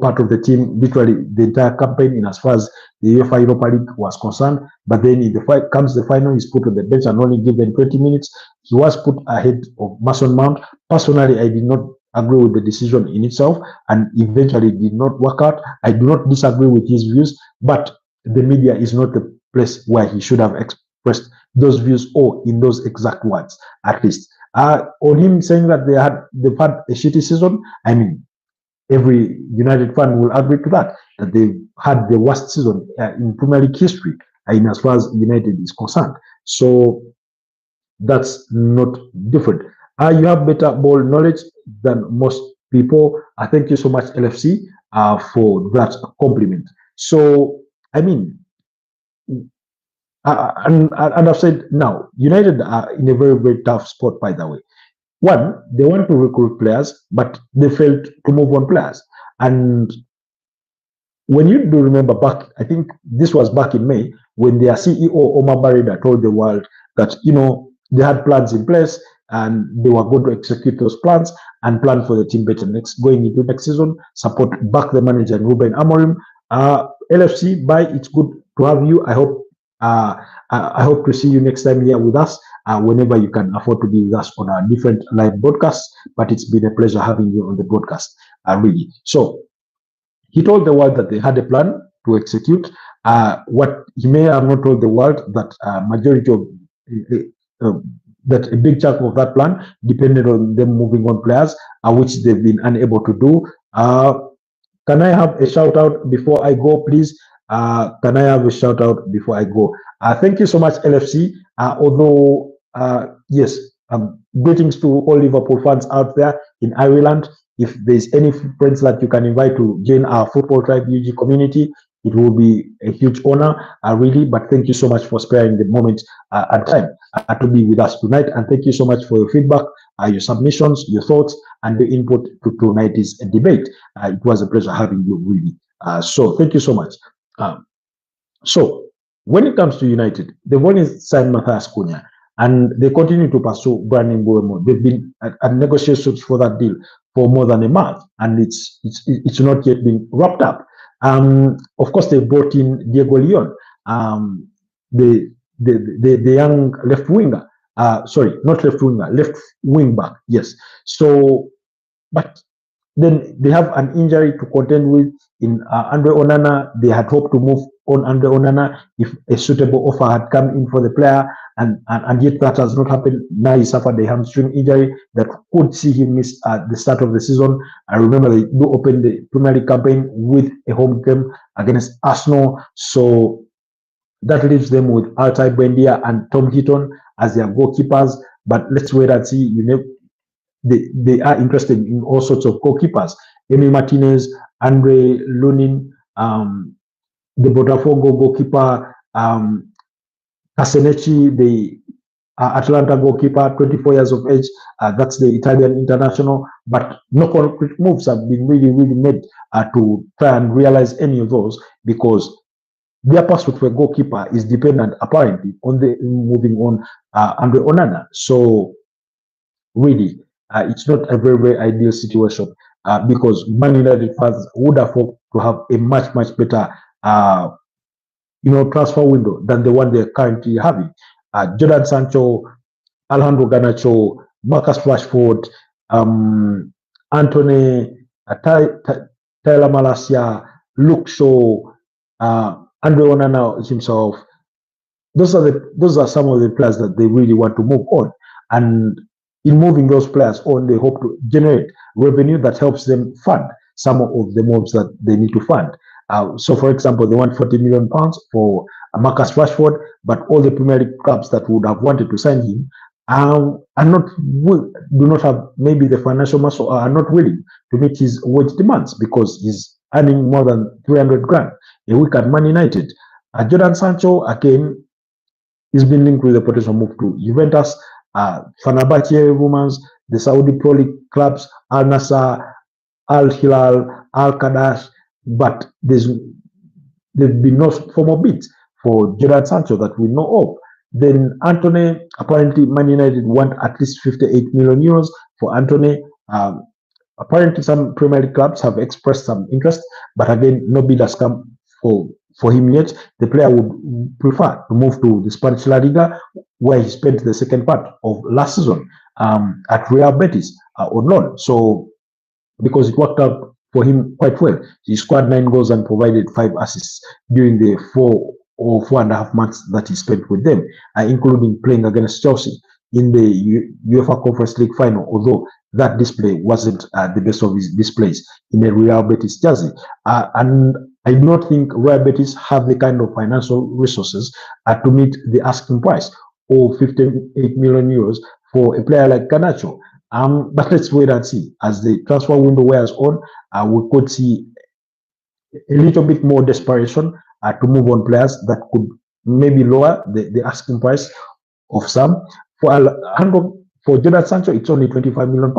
part of the team literally the entire campaign in as far as the UEFA Europa League was concerned. But then in the fight comes the final, he's put on the bench and only given 20 minutes. He was put ahead of Mason Mount. Personally, I did not agree with the decision in itself, and eventually did not work out. I do not disagree with his views, but the media is not the place where he should have expressed those views, or in those exact words, at least. On him saying that they've had a shitty season, I mean, every United fan will agree to that they've had the worst season in Premier League history, in as far as United is concerned. So that's not different. You have better ball knowledge than most people. Thank you so much, LFC, for that compliment. So, I mean, and I've said now, United are in a very, very tough spot, by the way. One, they want to recruit players, but they failed to move on players. And when you do remember back, I think this was back in May, when their CEO, Omar Barida, told the world that, they had plans in place and they were going to execute those plans and plan for the team better going into next season, back the manager and Ruben Amorim. LFC, bye. It's good to have you. I hope to see you next time here with us, whenever you can afford to be with us on our different live broadcasts. But it's been a pleasure having you on the broadcast, really. So he told the world that they had a plan to execute. What he may have not told the world that majority of that a big chunk of that plan depended on them moving on players, which they've been unable to do. Can I have a shout out before I go, please? Can I have a shout out before I go? Thank you so much, LFC. Although, yes, greetings to all Liverpool fans out there in Ireland. If there's any friends that you can invite to join our Footballtribe UG community, it will be a huge honor, really. But thank you so much for sparing the moment and time to be with us tonight. And thank you so much for your feedback, your submissions, your thoughts, and the input to tonight's debate. It was a pleasure having you, really. So thank you so much. So when it comes to United, they've only signed Matthias Cunha, and they continue to pursue Brandon Mbeumo. They've been at negotiations for that deal for more than a month, and it's not yet been wrapped up. Of course, they brought in Diego Leon, the young left winger. Sorry, not left winger, left wing back. Yes. So, but then they have an injury to contend with in Andre Onana. They had hoped to move on Andre Onana if a suitable offer had come in for the player, and yet that has not happened. Now he suffered a hamstring injury that could see him miss the start of the season. I remember they do open the Premier League campaign with a home game against Arsenal, so that leaves them with Altai Buendia and Tom Heaton as their goalkeepers. But let's wait and see. They are interested in all sorts of goalkeepers. Emi Martinez, Andre Lunin, the Botafogo goalkeeper, Casenechi, the Atlanta goalkeeper, 24 years of age. That's the Italian international. But no concrete moves have been really, really made to try and realize any of those, because their pursuit for a goalkeeper is dependent, apparently, on the moving on Andre Onana. So, really, it's not a very, very ideal situation, because Man United fans would have hoped to have a much, much better transfer window than the one they're currently having. Jordan Sancho, Alejandro Garnacho, Marcus Rashford, Anthony, Tyler Malacia, Luke Shaw, Andre Onana himself, those are some of the players that they really want to move on, and in moving those players on, they hope to generate revenue that helps them fund some of the moves that they need to fund. So, for example, they want £40 million for Marcus Rashford, but all the Premier League clubs that would have wanted to sign him do not have maybe the financial muscle, or are not willing to meet his wage demands because he's earning more than 300 grand a week at Man United. Jordan Sancho, again, he's been linked with a potential move to Juventus, Fenerbahce rumors, the Saudi Pro League clubs, Al Nassr, Al Hilal, Al Qadash, but there's been no formal bids for Jordan Sancho that we know of. Then Antony, apparently Man United want at least 58 million euros for Antony. Apparently some Premier League clubs have expressed some interest, but again, no bid has come for him yet. The player would prefer to move to the Spanish La Liga, where he spent the second part of last season at Real Betis on loan. So, because it worked out for him quite well, he scored 9 goals and provided 5 assists during the 4.5 months that he spent with them, including playing against Chelsea in the UEFA Conference League final, although that display wasn't the best of his displays in a Real Betis jersey. And I do not think Real Betis have the kind of financial resources to meet the asking price of 58 million euros for a player like Garnacho. But let's wait and see. As the transfer window wears on, we could see a little bit more desperation to move on players that could maybe lower the asking price of some. For Jordan Sancho, it's only £25 million,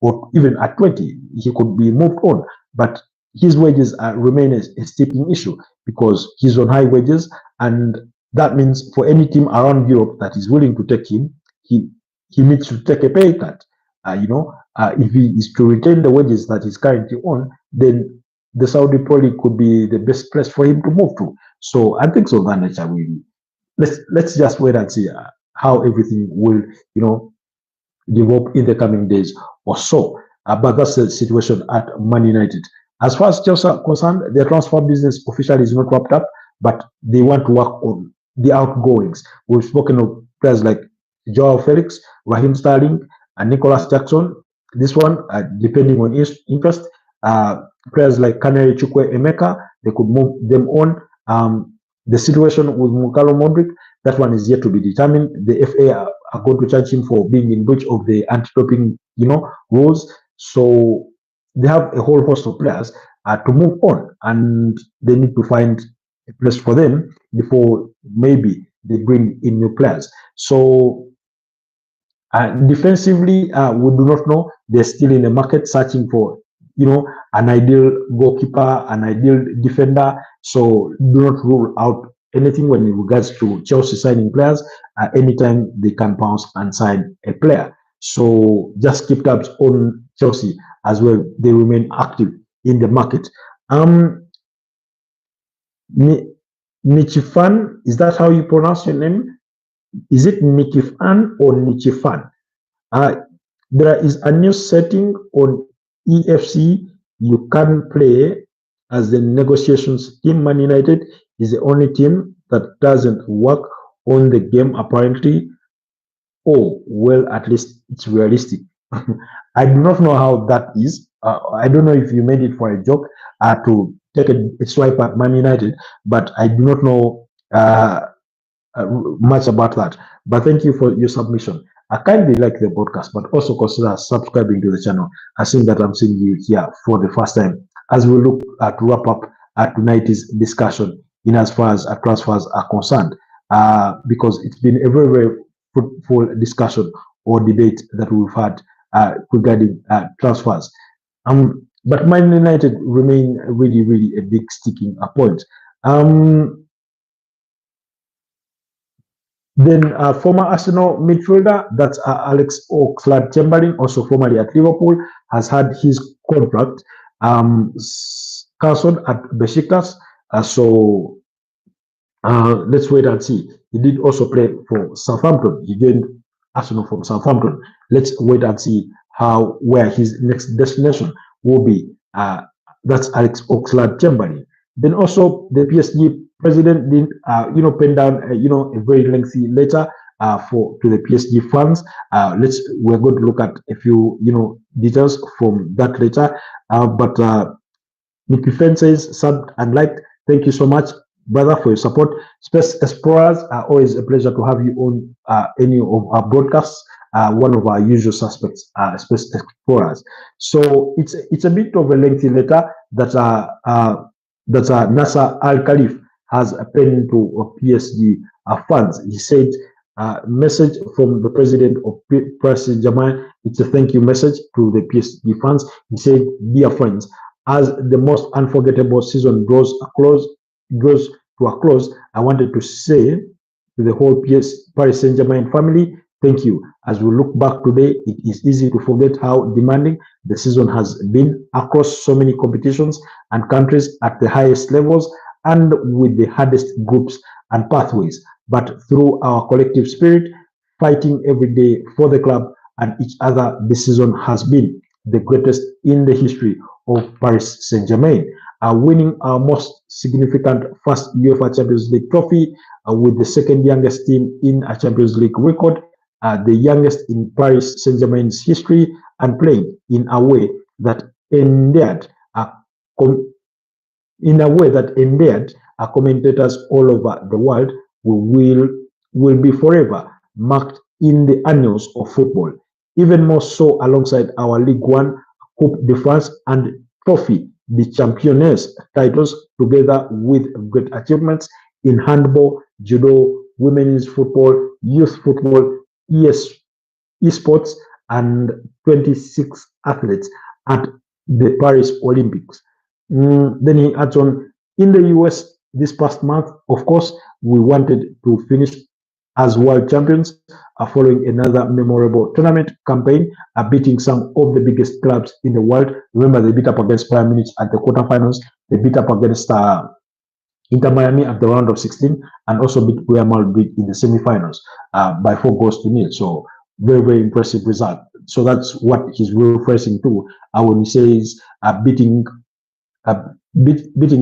or even at 20, he could be moved on. But his wages remain a sticking issue because he's on high wages, and that means for any team around Europe that is willing to take him, he needs to take a pay cut. If he is to retain the wages that he's currently on, then the Saudi Pro League could be the best place for him to move to. So I think so, Garnacho, let's just wait and see how everything will, develop in the coming days or so. But that's the situation at Man United. As far as Chelsea are concerned, their transfer business officially is not wrapped up, but they want to work on the outgoings. We've spoken of players like Joao Felix, Raheem Sterling, and Nicolas Jackson. This one, depending on his interest, players like Kanere Chukwe Emeka, they could move them on. The situation with Mukalo Modric, that one is yet to be determined. The FA are going to charge him for being in breach of the anti-doping, rules. So they have a whole host of players to move on, and they need to find a place for them before maybe they bring in new players. So defensively, we do not know. They're still in the market searching for, an ideal goalkeeper, an ideal defender. So do not rule out anything when it regards to Chelsea signing players. Anytime they can bounce and sign a player. So just keep tabs on Chelsea as well. They remain active in the market. Nichifan, is that how you pronounce your name? Is it Nichifan or Nichifan? There is a new setting on EFC. You can play as the negotiations team. Man United is the only team that doesn't work on the game, apparently. Oh, well, at least it's realistic. I do not know how that is. I don't know if you made it for a joke to take a swipe at Man United, but I do not know much about that. But thank you for your submission. I kindly like the podcast, but also consider subscribing to the channel. I think that I'm seeing you here for the first time as we look to wrap up tonight's discussion in as far as transfers are concerned, because it's been a very, very fruitful discussion or debate that we've had regarding transfers. But Man United remain really, really a big sticking point. Then former Arsenal midfielder, that's Alex Oxlade-Chamberlain, also formerly at Liverpool, has had his contract cancelled at Besiktas. So let's wait and see. He did also play for Southampton. He joined Arsenal from Southampton. Let's wait and see where his next destination will be. That's Alex Oxlade-Chamberlain. Then also the PSG president didn't, pen down, a very lengthy letter to the PSG fans. We're going to look at a few, details from that letter. But Nick says, subbed and liked. Thank you so much, brother, for your support. Space Explorers, always a pleasure to have you on any of our broadcasts. One of our usual suspects, Space Explorers. So it's a bit of a lengthy letter that Nasser Al Khelaifi has penned to PSG fans. He said, message from the president of Paris Saint-Germain. It's a thank you message to the PSG fans. He said, dear friends, as the most unforgettable season draws to a close, I wanted to say to the whole Paris Saint-Germain family, thank you. As we look back today, it is easy to forget how demanding the season has been across so many competitions and countries at the highest levels and with the hardest groups and pathways. But through our collective spirit, fighting every day for the club and each other, this season has been the greatest in the history of Paris Saint-Germain, winning our most significant first UEFA Champions League trophy with the second youngest team in a Champions League record, the youngest in Paris Saint-Germain's history, and playing in a way that endeared commentators all over the world will be forever marked in the annals of football. Even more so alongside our Ligue 1, Coupe de France, and Trophy the Championnats titles, together with great achievements in handball, judo, women's football, youth football, esports, and 26 athletes at the Paris Olympics. Then he adds on, in the US this past month, of course, we wanted to finish as world champions following another memorable tournament campaign, beating some of the biggest clubs in the world. Remember, they beat up against Bayern Munich at the quarterfinals. They beat up against Inter Miami at the round of 16, and also beat Real Madrid in the semifinals by 4-0. So very, very impressive result. So that's what he's referring to when he says beating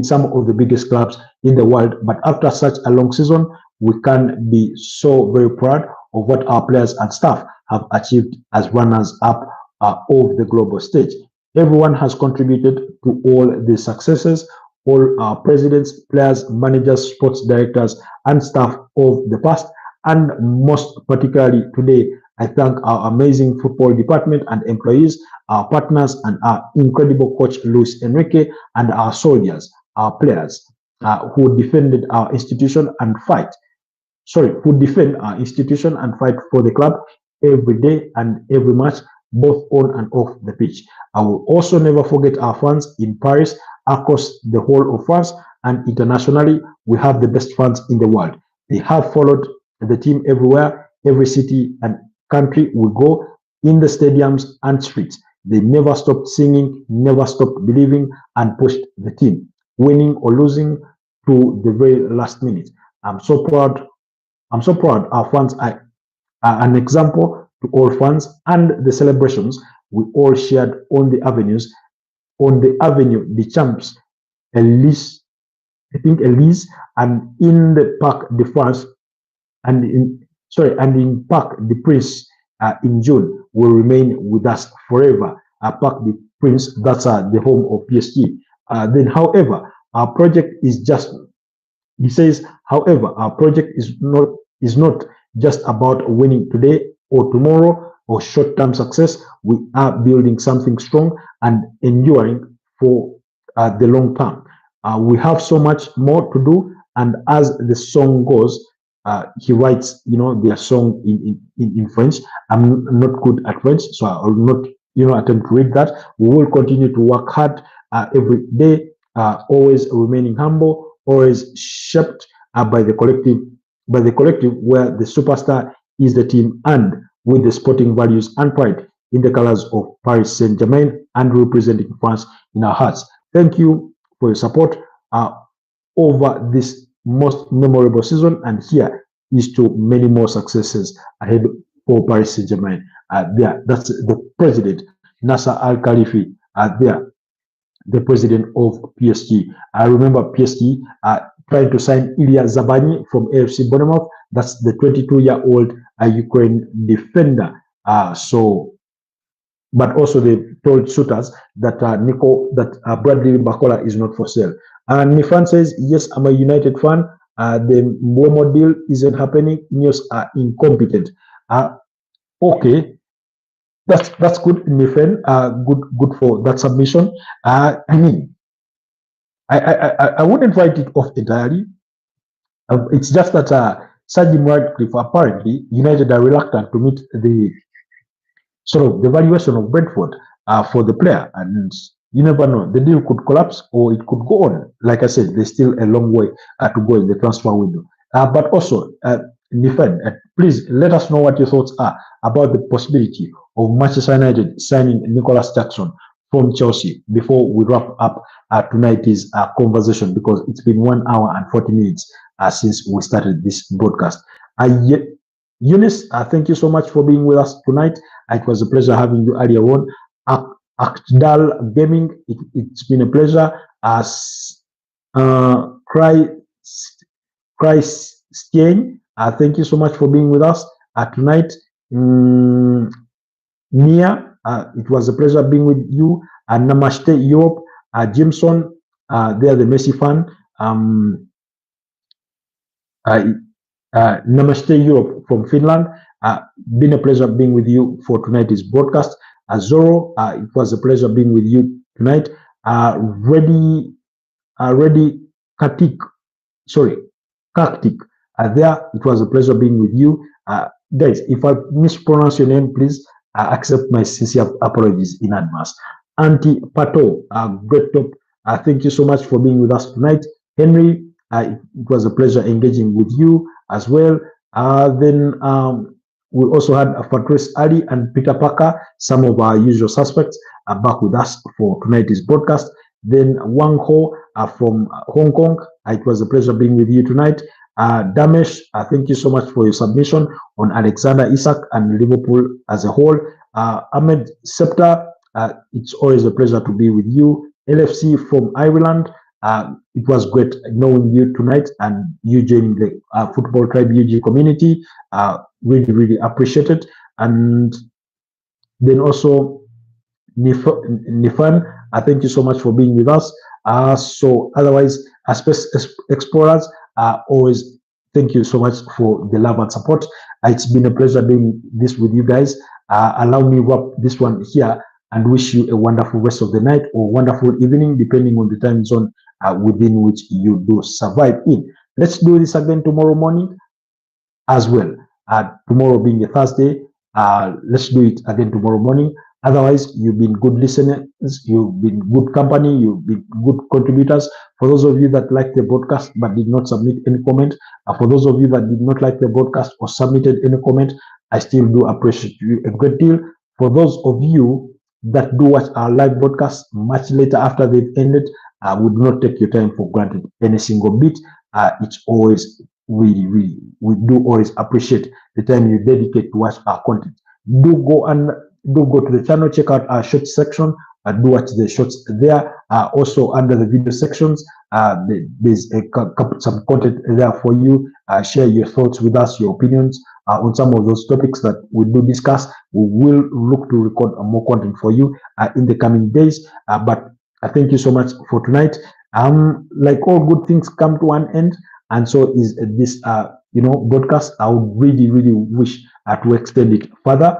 some of the biggest clubs in the world. But after such a long season, we can be so very proud of what our players and staff have achieved as runners-up of the global stage. Everyone has contributed to all the successes. All our presidents, players, managers, sports directors, and staff of the past, and most particularly today, I thank our amazing football department and employees, our partners, and our incredible coach Luis Enrique, and our soldiers, our players, who defended our institution and who defend our institution and fight for the club every day and every match, both on and off the pitch. I will also never forget our fans in Paris, across the whole of France, and internationally. We have the best fans in the world. They have followed the team everywhere, every city and country we go, in the stadiums and streets. They never stopped singing, never stopped believing, and pushed the team, winning or losing to the very last minute. I'm so proud. Our fans are an example to all fans, and the celebrations we all shared on the avenues, the Champs, Elise, and in the Parc de France, and in Parc de Prince in June, will remain with us forever. Parc de Prince, that's the home of PSG. Then, however, our project is just. He says, however, our project is not just about winning today or tomorrow or short-term success. We are building something strong and enduring for the long term. We have so much more to do, and as the song goes, he writes, their song in French. I'm not good at French, so I will not, attempt to read that. We will continue to work hard every day, always remaining humble, always shaped by the collective, where the superstar is the team, and with the sporting values and pride in the colors of Paris Saint-Germain and representing France in our hearts. Thank you for your support over this most memorable season, and here is to many more successes ahead for Paris Saint-Germain. That's the president, Nasser Al Khelaifi, there, the president of PSG. I remember PSG trying to sign Ilya Zabani from AFC Bournemouth. That's the 22-year-old Ukraine defender. But also they told suitors that Bradley Bakola is not for sale. And Nifan says, yes, I'm a United fan. The Mbomo deal isn't happening. Ineos are incompetent. Okay, that's good, Nifan. Good for that submission. I mean, I wouldn't write it off entirely. It's just that Sir Jim Ratcliffe, apparently, United are reluctant to meet the sort of the valuation of Brentford for the player, and you never know, the deal could collapse or it could go on. Like I said, there's still a long way to go in the transfer window. But also, Nifen, please let us know what your thoughts are about the possibility of Manchester United signing Nicolas Jackson from Chelsea before we wrap up tonight's conversation, because it's been 1 hour and 40 minutes since we started this broadcast. Eunice, thank you so much for being with us tonight. It was a pleasure having you earlier on. Akdal Gaming, it's been a pleasure. Christian, thank you so much for being with us tonight. Nia, it was a pleasure being with you. Namaste Europe, Jameson, they are the Messi fan. Namaste Europe from Finland. Been a pleasure being with you for tonight's broadcast. Zoro, it was a pleasure being with you tonight. Ready Kartik, there, it was a pleasure being with you. Guys, if I mispronounce your name, please accept my sincere apologies in advance. Auntie Pato, great top. Thank you so much for being with us tonight. Henry, it was a pleasure engaging with you as well. Then we also had Patrice Ali and Peter Parker, some of our usual suspects, are back with us for tonight's broadcast. Then Wang Ho from Hong Kong, it was a pleasure being with you tonight. Damesh, thank you so much for your submission on Alexander Isak and Liverpool as a whole. Ahmed Septa, it's always a pleasure to be with you. LFC from Ireland, it was great knowing you tonight and you joining the Footballtribe UG community. Really appreciate it. And then also Nifan, thank you so much for being with us. So otherwise, as Space Explorers, always thank you so much for the love and support. It's been a pleasure doing this with you guys. Allow me to wrap this one here and wish you a wonderful rest of the night or wonderful evening, depending on the time zone within which you do survive in. Let's do this again tomorrow morning as well. Tomorrow being a Thursday, let's do it again tomorrow morning. Otherwise, you've been good listeners, you've been good company, you've been good contributors. For those of you that like the broadcast but did not submit any comment, for those of you that did not like the broadcast or submitted any comment, I still do appreciate you a great deal. For those of you that do watch our live broadcast much later after they've ended, we do not take your time for granted any single bit. It's always we do always appreciate the time you dedicate to watch our content. Do go to the channel, check out our shorts section, do watch the shorts there. Also under the video sections, there's some content there for you. Share your thoughts with us, your opinions on some of those topics that we do discuss. We will look to record more content for you in the coming days. But thank you so much for tonight. Like all good things come to an end, and so is this broadcast. I would really wish to extend it further.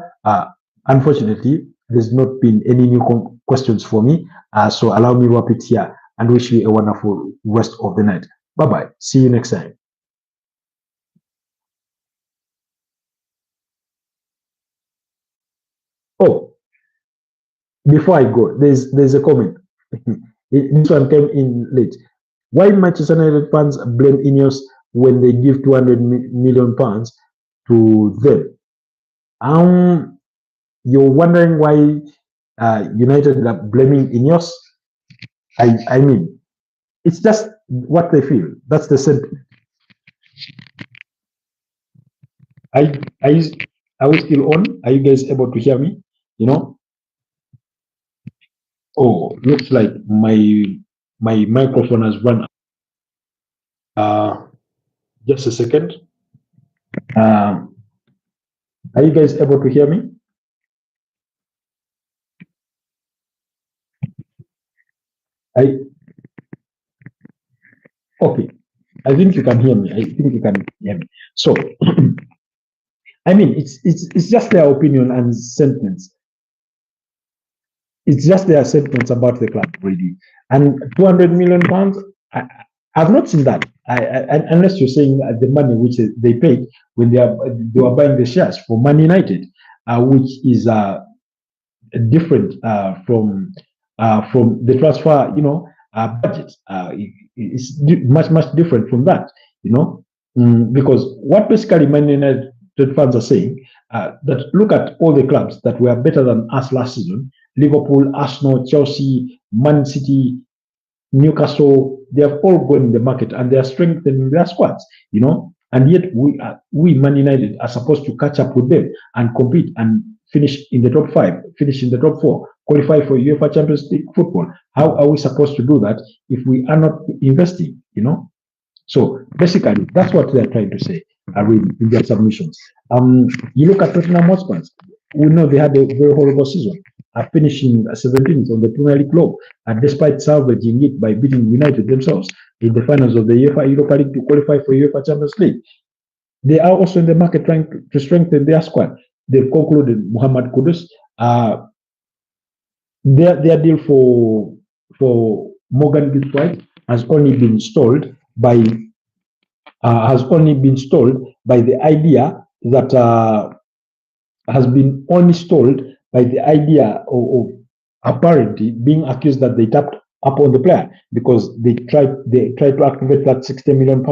Unfortunately, there's not been any new questions for me, so allow me to wrap it here and wish you a wonderful rest of the night. Bye bye. See you next time. Oh, before I go, there's a comment. This one came in late. Why Manchester United fans blame Ineos when they give 200 million pounds to them? You're wondering why United are blaming Ineos? I mean, it's just what they feel. That's the sentiment. Are we still on? Are you guys able to hear me? Oh, looks like my microphone has run Just a second. Are you guys able to hear me? Okay. I think you can hear me. I think you can hear me. So, I mean, it's just their opinion and sentiments. It's just their sentiments about the club, really. And 200 million pounds, I've not seen that. Unless you're saying the money which they paid when they were buying the shares for Man United, which is different from the transfer, budget. It's much different from that, because what basically Man United fans are saying, that look at all the clubs that were better than us last season: Liverpool, Arsenal, Chelsea, Man City, Newcastle. They have all gone in the market and they are strengthening their squads, and yet we Man United are supposed to catch up with them and compete and finish in the top 5, finish in the top 4, qualify for UEFA Champions League football. How are we supposed to do that if we are not investing, So basically, that's what they're trying to say, in their submissions. You look at Tottenham Hotspur. We know they had a very horrible season, finishing 17th on the Premier League globe, despite salvaging it by beating United themselves in the finals of the UEFA Europa League to qualify for UEFA Champions League. They are also in the market trying to strengthen their squad. They've concluded Muhammad Kudus. Their deal for Morgan Gibbs-White has only been stalled by the idea that has been only stalled by the idea of apparently being accused that they tapped up on the player because they tried to activate that £60 million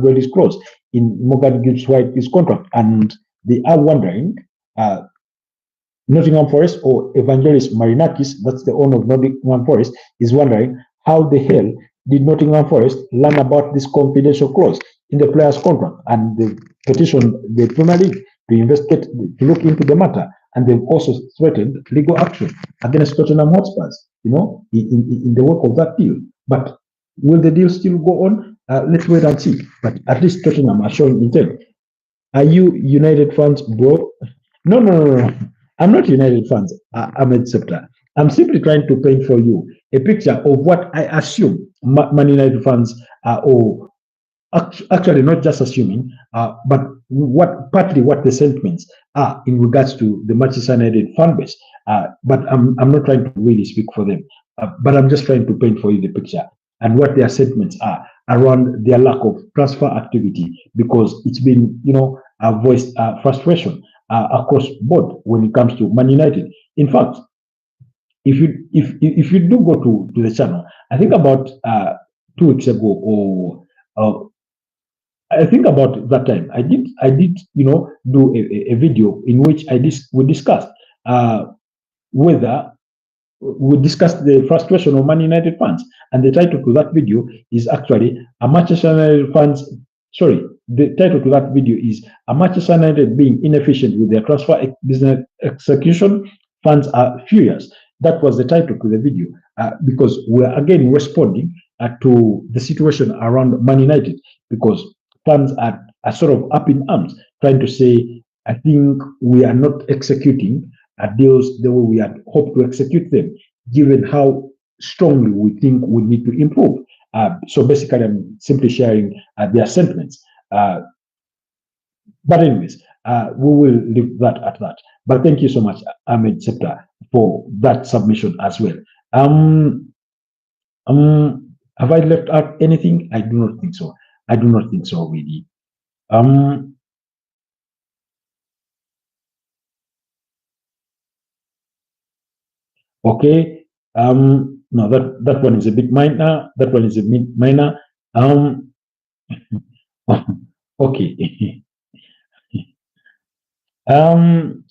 release clause in Morgan Gibbs-White's contract, and they are wondering. Nottingham Forest, or Evangelos Marinakis, that's the owner of Nottingham Forest, is wondering how the hell did Nottingham Forest learn about this confidential clause in the player's contract, and they petitioned the Premier League to investigate, to look into the matter, and they've also threatened legal action against Tottenham Hotspurs, in the work of that deal. But will the deal still go on? Let's wait and see. But at least Tottenham are showing intent. Are you United fans, bro? No. I'm not United fans, Ahmed Septa. I'm simply trying to paint for you a picture of what I assume Man United fans are, or actually not just assuming, but partly what the sentiments are in regards to the Manchester United fan base. But I'm not trying to really speak for them, but I'm just trying to paint for you the picture and what their sentiments are around their lack of transfer activity, because it's been, voiced frustration across board when it comes to Man United. In fact, if you do go to the channel, I think about 2 weeks ago, or I think about that time, I did do a video in which we discussed whether we discussed the frustration of Man United fans, and the title to that video is actually a Manchester United fans. Sorry, the title to that video is "A Manchester United being inefficient with their transfer business execution. Fans are furious." That was the title to the video, because we're again responding to the situation around Man United, because fans are sort of up in arms, trying to say, I think we are not executing deals the way we had hoped to execute them, given how strongly we think we need to improve. So basically, I'm simply sharing their sentiments. But anyways, we will leave that at that. But thank you so much, Ahmed Septa, for that submission as well. Have I left out anything? I do not think so. I do not think so, really. Okay. No, that one is a bit minor. That one is a bit minor. Okay.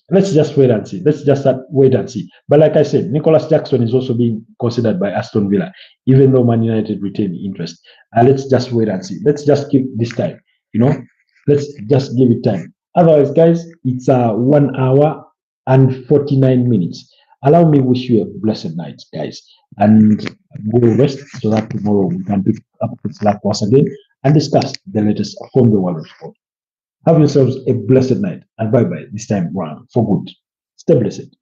Let's just wait and see. Let's just wait and see. But like I said, Nicolas Jackson is also being considered by Aston Villa, even though Man United retain interest. Let's just wait and see. Let's just keep this time. Let's just give it time. Otherwise, guys, it's 1 hour and 49 minutes. Allow me wish you a blessed night, guys, and go rest so that tomorrow we can pick up the slack once again and discuss the latest from the world of sport. Have yourselves a blessed night and bye bye this time round for good. Stay blessed.